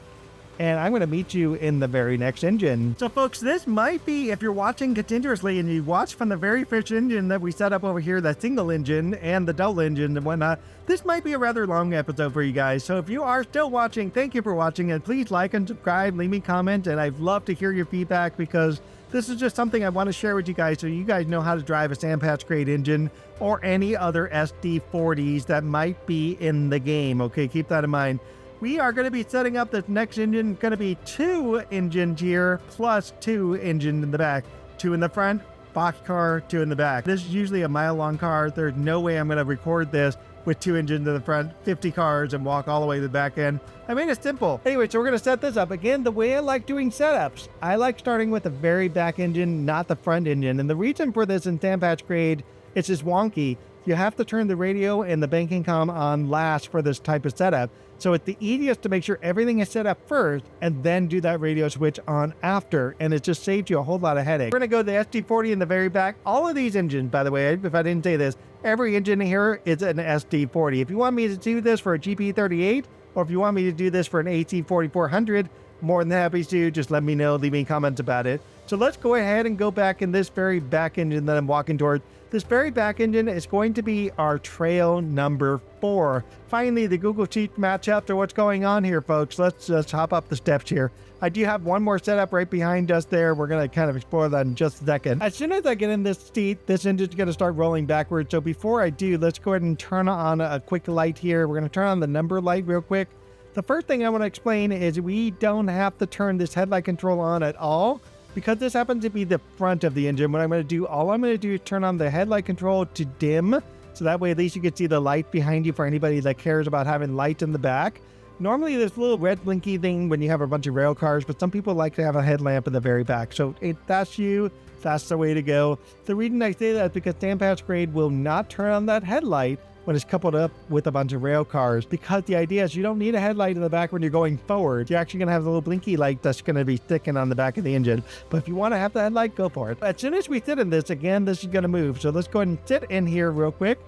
and I'm going to meet you in the very next engine. So folks, this might be, if you're watching continuously and you watch from the very first engine that we set up over here, that single engine and the double engine and whatnot, this might be a rather long episode for you guys. So if you are still watching, thank you for watching, and please like and subscribe, leave me a comment, and I'd love to hear your feedback because this is just something I want to share with you guys so you guys know how to drive a sandpatch grade engine or any other SD40s that might be in the game. Okay, keep that in mind. We are going to be setting up this next engine, going to be 2 engines here, plus 2 engines in the back. 2 in the front, boxcar, 2 in the back. This is usually a mile-long car. There's no way I'm going to record this with 2 engines in the front, 50 cars, and walk all the way to the back end. I made it simple. Anyway, so we're going to set this up. Again, the way I like doing setups, I like starting with the very back engine, not the front engine. And the reason for this in sandpatch grade, it's just wonky. You have to turn the radio and the banking comm on last for this type of setup. So it's the easiest to make sure everything is set up first and then do that radio switch on after. And it just saves you a whole lot of headache. We're going to go to the SD40 in the very back. All of these engines, by the way, if I didn't say this, every engine here is an SD40. If you want me to do this for a GP38, or if you want me to do this for an AC4400, more than happy to. Just let me know, leave me comments about it. So let's go ahead and go back in this very back engine that I'm walking toward. This very back engine is going to be our trail number 4. Finally, the Google Sheets match up to what's going on here, folks. Let's just hop up the steps here. I do have one more setup right behind us there. We're going to kind of explore that in just a second. As soon as I get in this seat, this engine's going to start rolling backwards. So before I do, let's go ahead and turn on a quick light here. We're going to turn on the number light real quick. The first thing I want to explain is we don't have to turn this headlight control on at all. Because this happens to be the front of the engine, what I'm going to do, all I'm going to do is turn on the headlight control to dim. So that way at least you can see the light behind you for anybody that cares about having light in the back. Normally there's a little red blinky thing when you have a bunch of rail cars, but some people like to have a headlamp in the very back. So if that's you, that's the way to go. The reason I say that is because sandpatch grade will not turn on that headlight when it's coupled up with a bunch of rail cars, because the idea is you don't need a headlight in the back when you're going forward. You're actually going to have a little blinky light that's going to be sticking on the back of the engine. But if you want to have the headlight, go for it. As soon as we sit in this, again, this is going to move. So let's go ahead and sit in here real quick.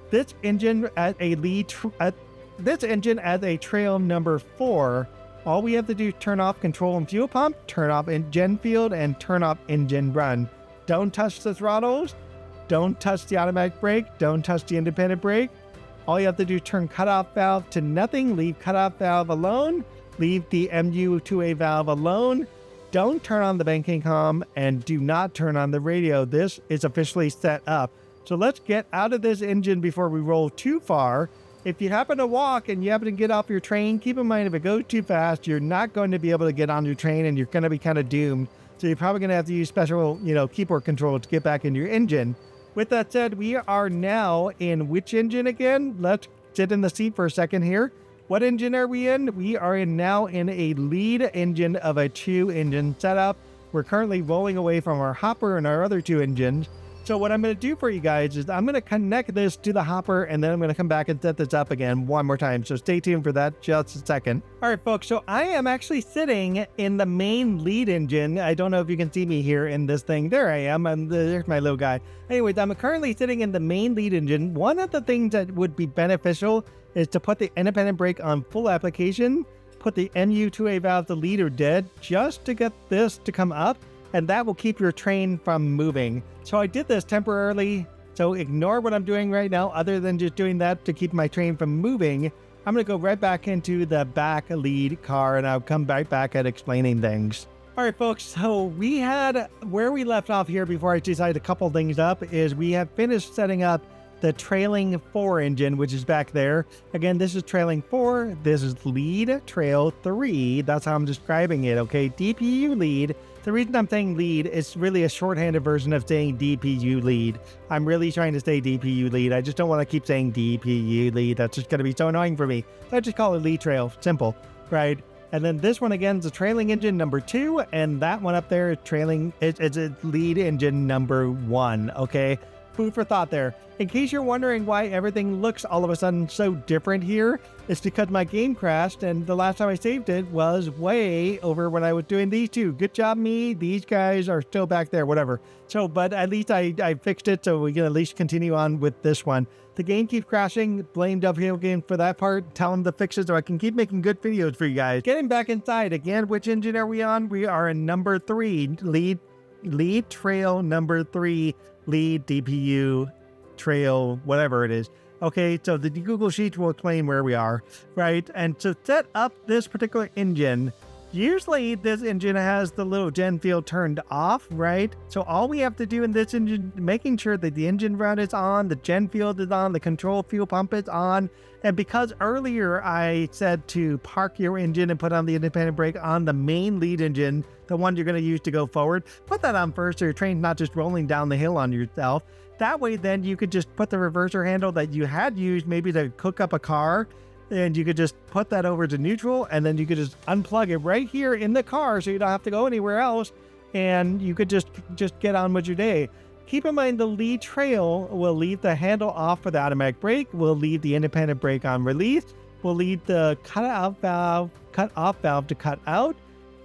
This engine at a lead, this engine as a trail number 4, all we have to do is turn off control and fuel pump, turn off engine field, and turn off engine run. Don't touch the throttles. Don't touch the automatic brake. Don't touch the independent brake. All you have to do is turn cutoff valve to nothing. Leave cutoff valve alone. Leave the MU2A valve alone. Don't turn on the banking comm, and do not turn on the radio. This is officially set up. So let's get out of this engine before we roll too far. If you happen to walk and you happen to get off your train, keep in mind if it goes too fast, you're not going to be able to get on your train and you're going to be kind of doomed. So you're probably going to have to use special, keyboard control to get back into your engine. With that said, we are now in which engine again? Let's sit in the seat for a second here. What engine are we in? We are now in a lead engine of a 2-engine setup. We're currently rolling away from our hopper and our other 2 engines. So what I'm going to do for you guys is I'm going to connect this to the hopper, and then I'm going to come back and set this up again one more time. So stay tuned for that just a second. All right, folks. So I am actually sitting in the main lead engine. I don't know if you can see me here in this thing. There I am. There's my little guy. Anyways, I'm currently sitting in the main lead engine. One of the things that would be beneficial is to put the independent brake on full application, put the MU2A valve to lead or dead just to get this to come up, and that will keep your train from moving. So I did this temporarily, so ignore what I'm doing right now other than just doing that to keep my train from moving. I'm going to go right back into the back lead car, and I'll come back at explaining things. All right, folks, so we had where we left off here before I decided to couple things up is we have finished setting up the trailing 4 engine, which is back there. Again, this is trailing 4. This is lead trail 3. That's how I'm describing it, okay? DPU lead. The reason I'm saying lead is really a shorthanded version of saying DPU lead. I'm really trying to say DPU lead. I just don't want to keep saying DPU lead. That's just going to be so annoying for me. So I just call it lead trail. Simple, right? And then this one again is a trailing engine number 2, and that one up there is trailing. It's a lead engine number 1, okay? Food for thought there. In case you're wondering why everything looks all of a sudden so different here, it's because my game crashed, and the last time I saved it was way over when I was doing these 2. Good job, me. These guys are still back there, whatever. So, but at least I fixed it, so we can at least continue on with this one. The game keeps crashing. Blame Uphill Game for that part. Tell them to fix it so I can keep making good videos for you guys. Getting back inside again, which engine are we on? We are in number 3, lead trail number 3. Lead DPU trail, whatever it is. Okay, so the Google Sheets will explain where we are, right? And to set up this particular engine, usually this engine has the little gen field turned off, right? So all we have to do in this engine, making sure that the engine run is on, the gen field is on, the control fuel pump is on. And because earlier I said to park your engine and put on the independent brake on the main lead engine, the one you're going to use to go forward, put that on first so your train's not just rolling down the hill on yourself. That way then you could just put the reverser handle that you had used maybe to hook up a car, and you could just put that over to neutral, and then you could just unplug it right here in the car so you don't have to go anywhere else, and you could just get on with your day. Keep in mind the lead trail will leave the handle off for the automatic brake, will leave the independent brake on release, will leave the cutoff valve to cut out,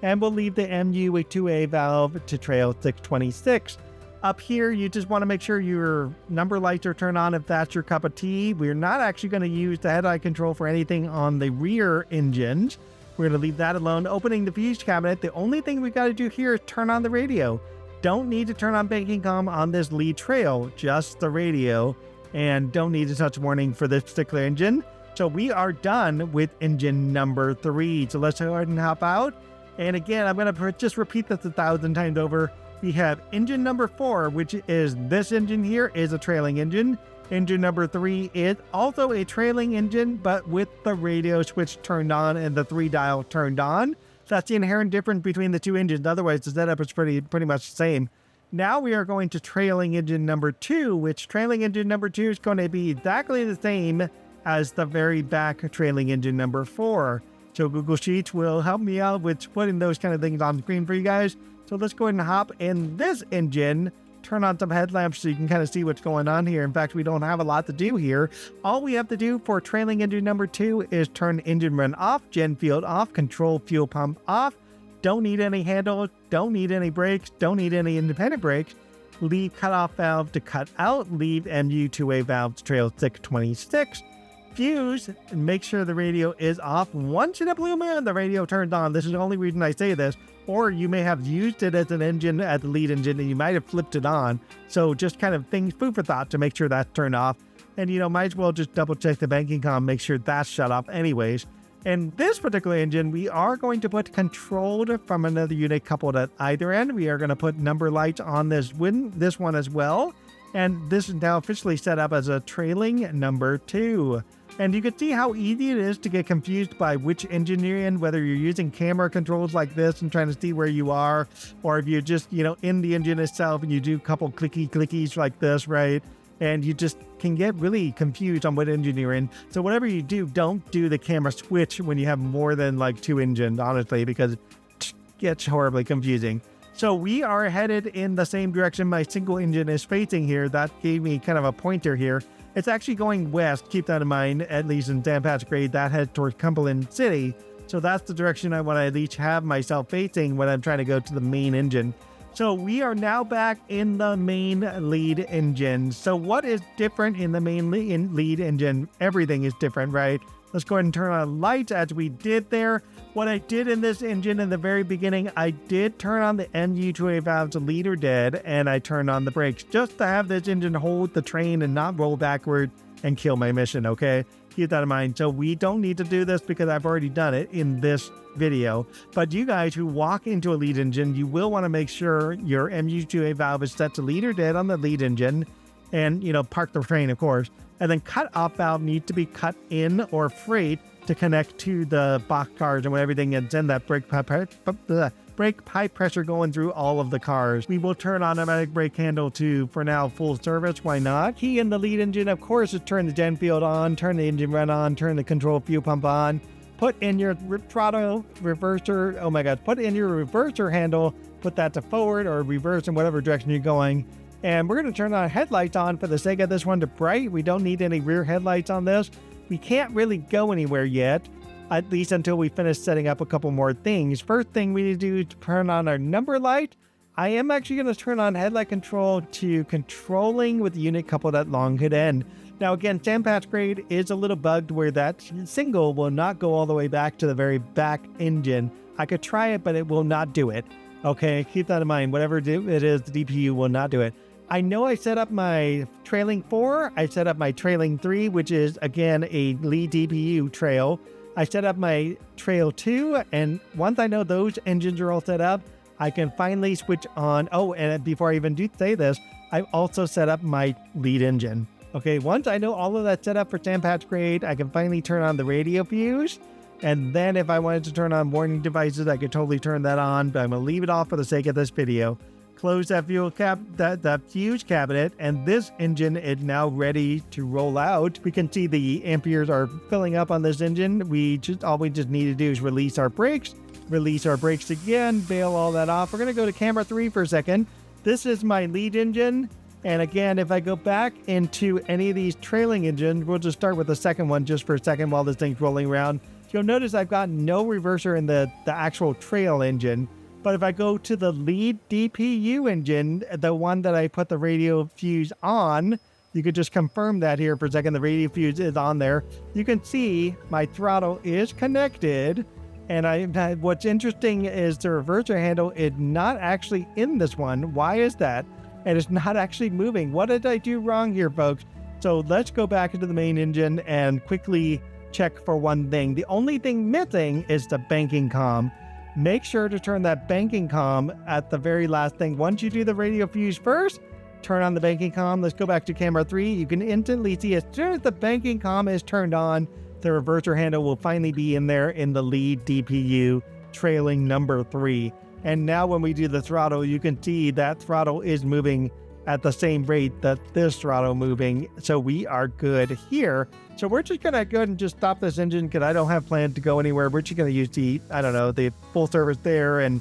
and we'll leave the MU2A valve to trail 626. Up here, you just want to make sure your number lights are turned on if that's your cup of tea. We're not actually going to use the head-eye control for anything on the rear engines. We're going to leave that alone. Opening the fuse cabinet, the only thing we got to do here is turn on the radio. Don't need to turn on banking comm on this lead trail, just the radio, and don't need a touch warning for this particular engine. So we are done with engine number 3. So let's go ahead and hop out. And again, I'm going to just repeat this 1,000 times over. We have engine number 4, which is this engine here, is a trailing engine. Engine number 3 is also a trailing engine, but with the radio switch turned on and the 3-dial turned on. That's the inherent difference between the 2 engines. Otherwise, the setup is pretty much the same. Now we are going to trailing engine number 2, which trailing engine number 2 is going to be exactly the same as the very back trailing engine number 4. So Google Sheets will help me out with putting those kind of things on the screen for you guys. So let's go ahead and hop in this engine, turn on some headlamps so you can kind of see what's going on here. In fact, we don't have a lot to do here. All we have to do for trailing engine number 2 is turn engine run off, gen field off, control fuel pump off. Don't need any handle, don't need any brakes, don't need any independent brakes. Leave cutoff valve to cut out, leave MU2A valve to trail 626. fuse and make sure the radio is off. Once in a blue moon, the radio turns on. This is the only reason I say this. Or you may have used it as an engine, at the lead engine, and you might have flipped it on. So just kind of food for thought to make sure that's turned off. And, might as well just double check the banking comm, make sure that's shut off anyways. And this particular engine, we are going to put controlled from another unit coupled at either end. We are going to put number lights on this one as well. And this is now officially set up as a trailing number 2. And you can see how easy it is to get confused by which engine you're in, whether you're using camera controls like this and trying to see where you are, or if you're just, in the engine itself and you do a couple clickies like this, right? And you just can get really confused on what engine you're in. So whatever you do, don't do the camera switch when you have more than like 2 engines, honestly, because it gets horribly confusing. So we are headed in the same direction my single engine is facing here. That gave me kind of a pointer here. It's actually going west, keep that in mind, at least in Dan Pat's grade, that heads towards Cumberland City. So that's the direction I want to at least have myself facing when I'm trying to go to the main engine. So we are now back in the main lead engine. So what is different in the main lead engine? Everything is different, right? Let's go ahead and turn on lights as we did there. What I did in this engine in the very beginning, I did turn on the MU2A valves leader dead, and I turned on the brakes just to have this engine hold the train and not roll backward and kill my mission, okay? Keep that in mind. So we don't need to do this because I've already done it in this video. But you guys who walk into a lead engine, you will want to make sure your MU2A valve is set to leader dead on the lead engine and, park the train, of course. And then cut-off valve needs to be cut in or freight to connect to the boxcars and everything, and send that brake pipe pressure going through all of the cars. We will turn automatic brake handle to, for now, full service. Why not? Key in the lead engine, of course, is turn the gen field on, turn the engine run on, turn the control fuel pump on, put in your throttle reverser. Oh my God, put in your reverser handle, put that to forward or reverse in whatever direction you're going. And we're going to turn our headlights on for the sake of this one to bright. We don't need any rear headlights on this. We can't really go anywhere yet, at least until we finish setting up a couple more things. First thing we need to do is turn on our number light. I am actually going to turn on headlight control to controlling with the unit coupled at long hood end. Now again, Sandpatch grade is a little bugged where that single will not go all the way back to the very back engine. I could try it, but it will not do it. Okay, keep that in mind. Whatever it is, the DPU will not do it. I know I set up my trailing 4. I set up my trailing 3, which is, again, a lead DPU trail. I set up my trail 2, and once I know those engines are all set up, I can finally switch on. Oh, and before I even do say this, I've also set up my lead engine. Okay, once I know all of that set up for Sandpatch grade, I can finally turn on the radio fuse. And then if I wanted to turn on warning devices, I could totally turn that on, but I'm going to leave it off for the sake of this video. Close that fuel cap, that fuse cabinet, and this engine is now ready to roll out. We can see the amperes are filling up on this engine. All we just need to do is release our brakes again, bail all that off. We're going to go to camera 3 for a second. This is my lead engine. And again, if I go back into any of these trailing engines, we'll just start with the second one just for a second while this thing's rolling around. You'll notice I've got no reverser in the actual trail engine. But if I go to the lead DPU engine, the one that I put the radio fuse on, you could just confirm that here for a second. The radio fuse is on there. You can see my throttle is connected. And what's interesting is the reverser handle is not actually in this one. Why is that? And it's not actually moving. What did I do wrong here, folks? So let's go back into the main engine and quickly check for one thing. The only thing missing is the banking comm. Make sure to turn that banking comm at the very last thing. Once you do the radio fuse first, turn on the banking comm. Let's go back to camera 3. You can instantly see as soon as the banking comm is turned on, the reverser handle will finally be in there in the lead DPU trailing number 3. And now when we do the throttle, you can see that throttle is moving at the same rate that this throttle moving. So we are good here. So we're just going to go ahead and just stop this engine because I don't have plans to go anywhere. We're just going to use the full service there and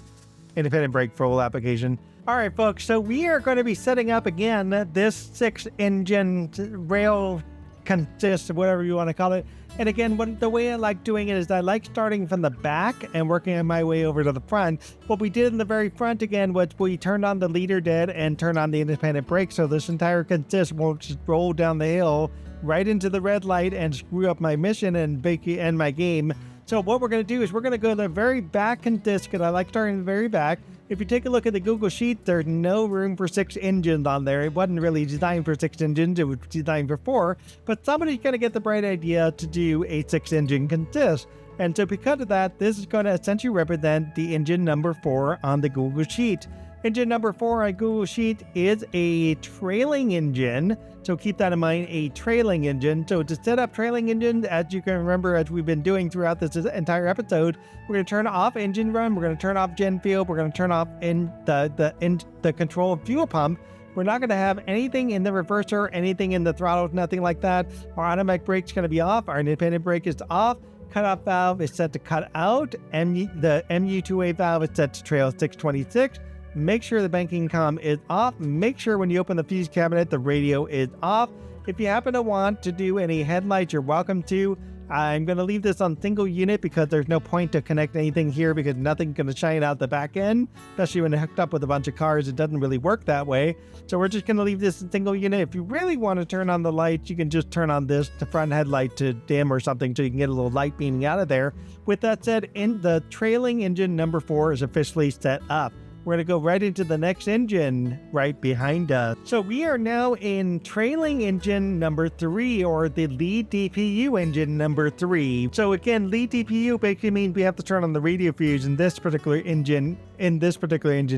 independent brake full application. All right, folks. So we are going to be setting up again this 6-engine rail consist, whatever you want to call it. And again, the way I like doing it is I like starting from the back and working my way over to the front. What we did in the very front again was we turned on the leader dead and turned on the independent brake, so this entire consist won't just roll down the hill right into the red light and screw up my mission and end my game. So what we're going to do is we're going to go to the very back consist, because I like starting in the very back. If you take a look at the Google Sheet, there's no room for 6 engines on there. It wasn't really designed for 6 engines, it was designed for 4, but somebody's going to get the bright idea to do a 6-engine consist. And so because of that, this is going to essentially represent the engine number 4 on the Google Sheet. Engine number 4 on Google Sheet is a trailing engine, so keep that in mind, a trailing engine. So to set up trailing engines, as you can remember, as we've been doing throughout this entire episode, we're going to turn off engine run, we're going to turn off gen fuel, we're going to turn off the control of fuel pump. We're not going to have anything in the reverser, anything in the throttles, nothing like that. Our automatic brake's going to be off, our independent brake is off. Cutoff valve is set to cut out, the MU2A valve is set to trail 626. Make sure the banking comm is off. Make sure when you open the fuse cabinet, the radio is off. If you happen to want to do any headlights, you're welcome to. I'm going to leave this on single unit because there's no point to connect anything here because nothing's going to shine out the back end, especially when it's hooked up with a bunch of cars. It doesn't really work that way. So we're just going to leave this in single unit. If you really want to turn on the lights, you can just turn on the front headlight to dim or something so you can get a little light beaming out of there. With that said, the trailing engine number 4 is officially set up. We're going to go right into the next engine right behind us. So we are now in trailing engine number 3, or the lead DPU engine number 3. So again, lead DPU basically means we have to turn on the radio fuse in this particular engine,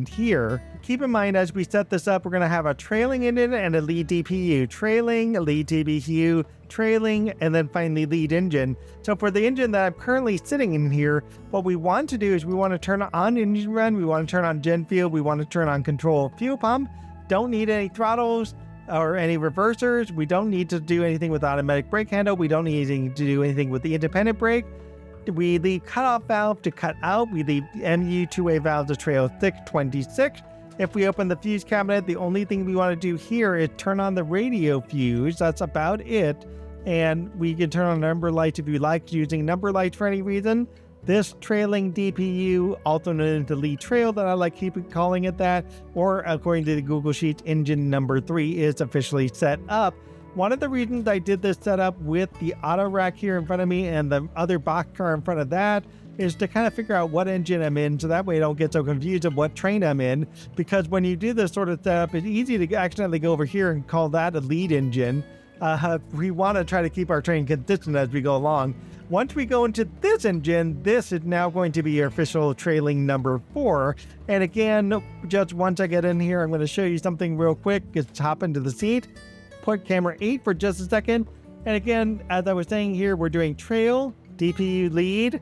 here. Keep in mind, as we set this up, we're going to have a trailing engine and a lead DPU. Trailing, a lead DPU, trailing, and then finally lead engine. So for the engine that I'm currently sitting in here, what we want to do is we want to turn on engine run, we want to turn on gen fuel, we want to turn on control fuel pump. Don't need any throttles or any reversers. We don't need to do anything with automatic brake handle. We don't need to do anything with the independent brake. We leave cutoff valve to cut out. We leave MU2A valve to trail 626. If we open the fuse cabinet, the only thing we want to do here is turn on the radio fuse. That's about it. And we can turn on number lights if you like, using number lights for any reason. This trailing DPU, also known as the lead trail that I like keep calling it that, or according to the Google Sheets, engine number 3 is officially set up. One of the reasons I did this setup with the auto rack here in front of me and the other box car in front of that is to kind of figure out what engine I'm in, so that way I don't get so confused of what train I'm in, because when you do this sort of setup, it's easy to accidentally go over here and call that a lead engine. We want to try to keep our train consistent as we go along. Once we go into this engine, this is now going to be your official trailing number 4. And again, just once I get in here, I'm going to show you something real quick. Just hop into the seat, put camera 8 for just a second. And again, as I was saying here, we're doing trail, DPU lead,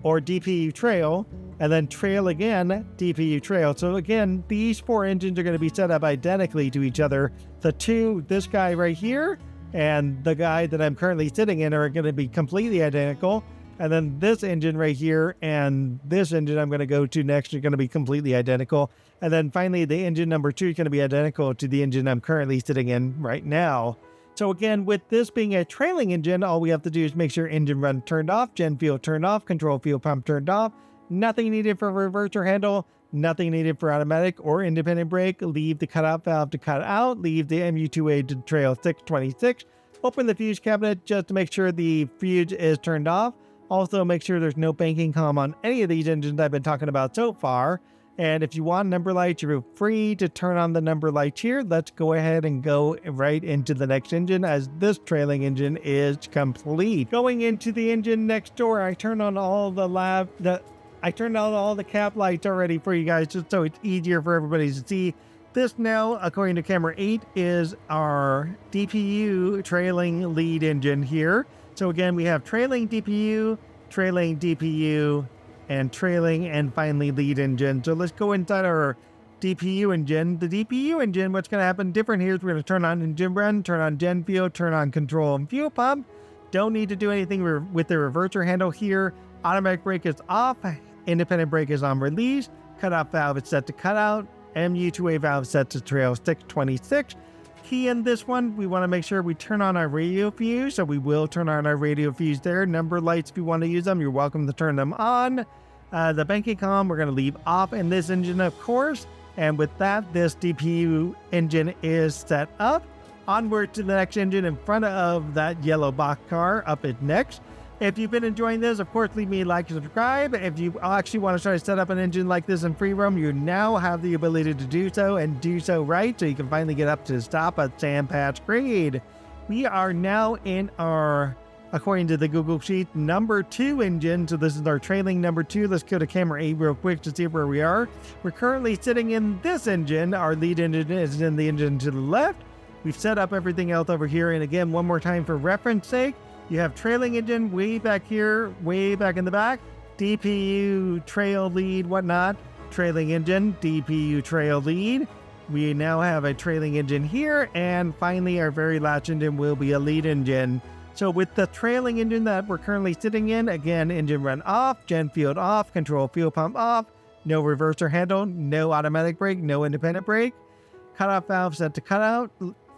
or DPU trail, and then trail again, DPU trail. So again, these 4 engines are going to be set up identically to each other. This guy right here and the guy that I'm currently sitting in are going to be completely identical. And then this engine right here and this engine I'm going to go to next are going to be completely identical. And then finally, the engine number 2 is going to be identical to the engine I'm currently sitting in right now. So again, with this being a trailing engine, all we have to do is make sure engine run turned off, gen fuel turned off, control fuel pump turned off. Nothing needed for reverser handle, nothing needed for automatic or independent brake. Leave the cutoff valve to cut out, leave the MU2A to trail 626. Open the fuse cabinet just to make sure the fuse is turned off. Also make sure there's no banking comm on any of these engines I've been talking about so far. And if you want number lights, you're free to turn on the number lights here. Let's go ahead and go right into the next engine, as this trailing engine is complete. Going into the engine next door, I turned on all the cap lights already for you guys, just so it's easier for everybody to see. This now, according to camera 8, is our DPU trailing lead engine here. So again, we have trailing DPU, and trailing, and finally lead engine. So let's go inside our DPU engine. The DPU engine, what's going to happen different here is we're going to turn on engine run, turn on gen fuel, turn on control and fuel pump. Don't need to do anything with the reverser handle here. Automatic brake is off. Independent brake is on release. Cutoff valve is set to cut out. MU2A valve set to trail 626. key in this one, we want to make sure we turn on our radio fuse. So we will turn on our radio fuse there. Number lights, if you want to use them, you're welcome to turn them on. The banking comm, we're going to leave off in this engine, of course. And with that, this DPU engine is set up. Onward to the next engine in front of that yellow box car up at next. If you've been enjoying this, of course, leave me a like and subscribe. If you actually want to try to set up an engine like this in free roam, you now have the ability to do so and do so right, so you can finally get up to the stop at Sand Patch Grade. We are now in our, according to the Google Sheet, number 2 engine. So this is our trailing number 2. Let's go to camera 8 real quick to see where we are. We're currently sitting in this engine. Our lead engine is in the engine to the left. We've set up everything else over here. And again, one more time for reference sake, you have trailing engine way back here, way back in the back, DPU trail lead, whatnot, trailing engine, DPU trail lead. We now have a trailing engine here. And finally, our very last engine will be a lead engine. So with the trailing engine that we're currently sitting in, again, engine run off, gen field off, control fuel pump off, no reverser handle, no automatic brake, no independent brake, cutoff valve set to cutout,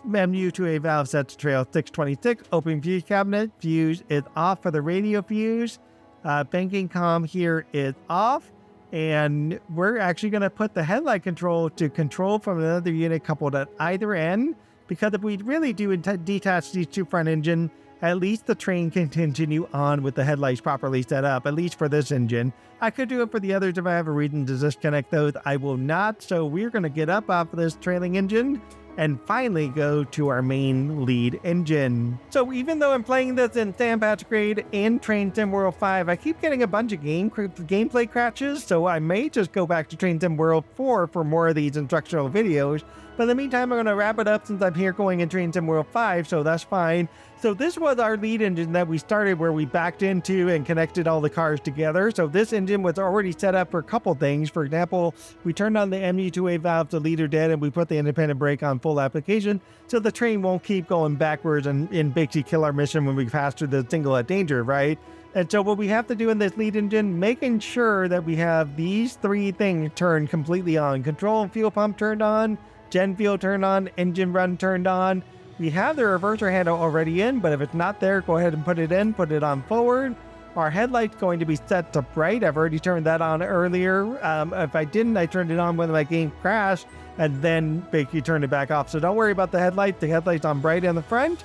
MU2A valve set to trail 626, open fuse cabinet, fuse is off for the radio fuse, banking comm here is off, and we're actually going to put the headlight control to control from another unit coupled at either end, because if we really do detach these two front engine, at least the train can continue on with the headlights properly set up, at least for this engine. I could do it for the others if I have a reason to disconnect those. I will not, so we're going to get up off of this trailing engine and finally go to our main lead engine. So even though I'm playing this in Sand Patch Grade in Train Sim World 5, I keep getting a bunch of gameplay crashes, so I may just go back to Train Sim World 4 for more of these instructional videos. But in the meantime, I'm going to wrap it up since I'm here going in Train Sim World 5, so that's fine. So this was our lead engine that we started where we backed into and connected all the cars together. So this engine was already set up for a couple things. For example, we turned on the MU2A valve to leader dead and we put the independent brake on full application so the train won't keep going backwards and basically kill our mission when we pass through the single at danger, right? And so what we have to do in this lead engine, making sure that we have these 3 things turned completely on. Control and fuel pump turned on, gen fuel turned on, engine run turned on. We have the reverser handle already in, but if it's not there, go ahead and put it in, put it on forward. Our headlight's going to be set to bright. I've already turned that on earlier. If I didn't, I turned it on when my game crashed and then basically turned it back off. So don't worry about the headlight. The headlight's on bright in the front.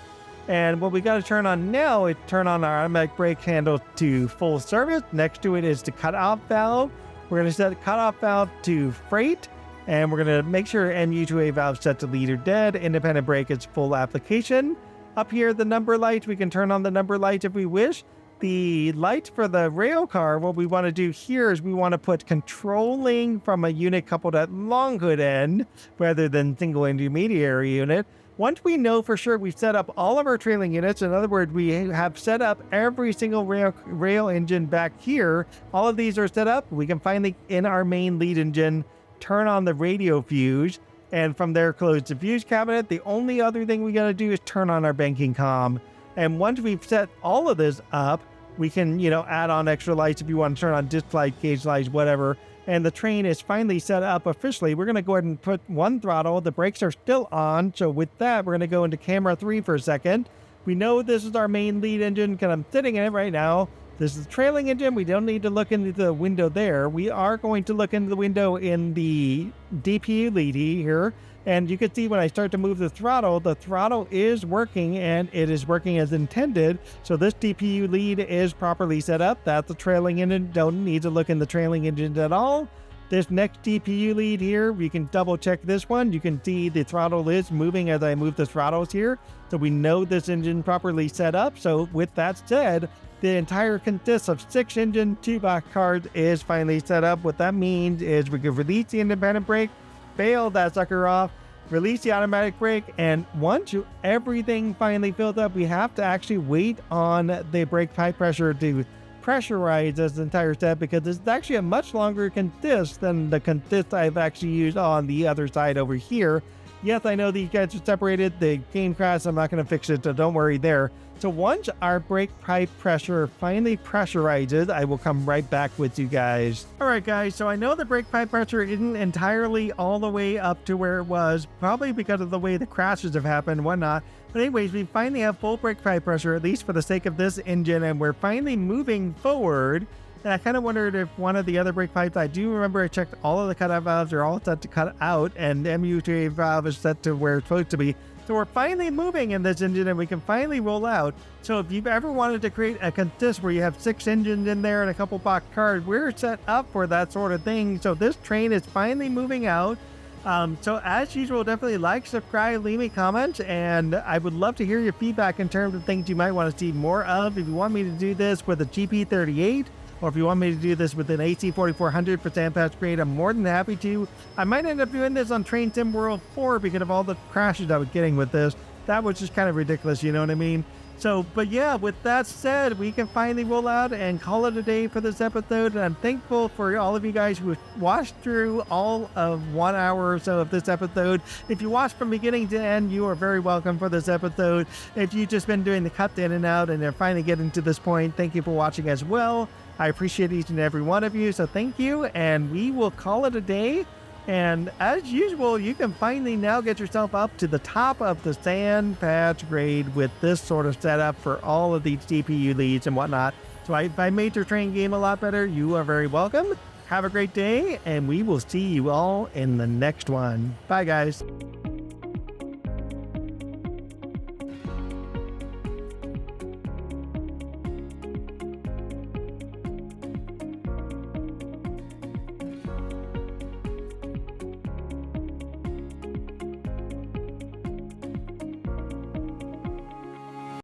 And what we got to turn on now is turn on our automatic brake handle to full service. Next to it is the cutoff valve. We're going to set the cutoff valve to freight. And we're going to make sure MU2A valve set to leader dead. Independent brake is full application. Up here, the number lights, we can turn on the number lights if we wish. The light for the rail car, what we want to do here is we want to put controlling from a unit coupled at long hood end rather than single intermediary unit. Once we know for sure we've set up all of our trailing units, in other words, we have set up every single rail engine back here, all of these are set up, we can finally, in our main lead engine, turn on the radio fuse, and from there close the fuse cabinet. The only other thing we got to do is turn on our banking comm. And once we've set all of this up, we can, add on extra lights if you want to turn on disc light, gauge lights, whatever. And the train is finally set up officially. We're going to go ahead and put one throttle. The brakes are still on. So with that, we're going to go into camera 3 for a second. We know this is our main lead engine because I'm sitting in it right now. This is the trailing engine. We don't need to look into the window there. We are going to look into the window in the DPU lead here. And you can see when I start to move the throttle is working and it is working as intended. So this DPU lead is properly set up. That's the trailing engine. Don't need to look in the trailing engine at all. This next DPU lead here, we can double check this one. You can see the throttle is moving as I move the throttles here. So we know this engine properly set up. So with that said, the entire consists of 6 engine, 2 box cars is finally set up. What that means is we can release the independent brake, bail that sucker off, release the automatic brake, and once everything finally filled up, we have to actually wait on the brake pipe pressure to pressurize this entire set because it's actually a much longer consist than the consist I've actually used on the other side over here. Yes, I know these guys are separated. The game crashed. I'm not going to fix it, so don't worry there. So once our brake pipe pressure finally pressurizes, I will come right back with you guys. All right, guys, so I know the brake pipe pressure isn't entirely all the way up to where it was, probably because of the way the crashes have happened and whatnot. But anyways, we finally have full brake pipe pressure, at least for the sake of this engine, and we're finally moving forward. And I kind of wondered if one of the other brake pipes, I do remember I checked all of the cutout valves are all set to cut out, and the MU3 valve is set to where it's supposed to be. So we're finally moving in this engine and we can finally roll out. So if you've ever wanted to create a consist where you have 6 engines in there and a couple box cars, we're set up for that sort of thing. So this train is finally moving out. So as usual, definitely like, subscribe, leave me comments, and I would love to hear your feedback in terms of things you might want to see more of. If you want me to do this with a GP38, or if you want me to do this with an AC4400 for sandpatch grade, I'm more than happy to. I might end up doing this on Train Sim World 4 because of all the crashes I was getting with this. That was just kind of ridiculous, you know what I mean? So, but yeah, with that said, we can finally roll out and call it a day for this episode. And I'm thankful for all of you guys who watched through all of 1 hour or so of this episode. If you watched from beginning to end, you are very welcome for this episode. If you've just been doing the cut in and out and they're finally getting to this point, thank you for watching as well. I appreciate each and every one of you, so thank you, and we will call it a day. And as usual, you can finally now get yourself up to the top of the sand patch grade with this sort of setup for all of these DPU leads and whatnot. So if I made your train game a lot better, you are very welcome. Have a great day, and we will see you all in the next one. Bye, guys.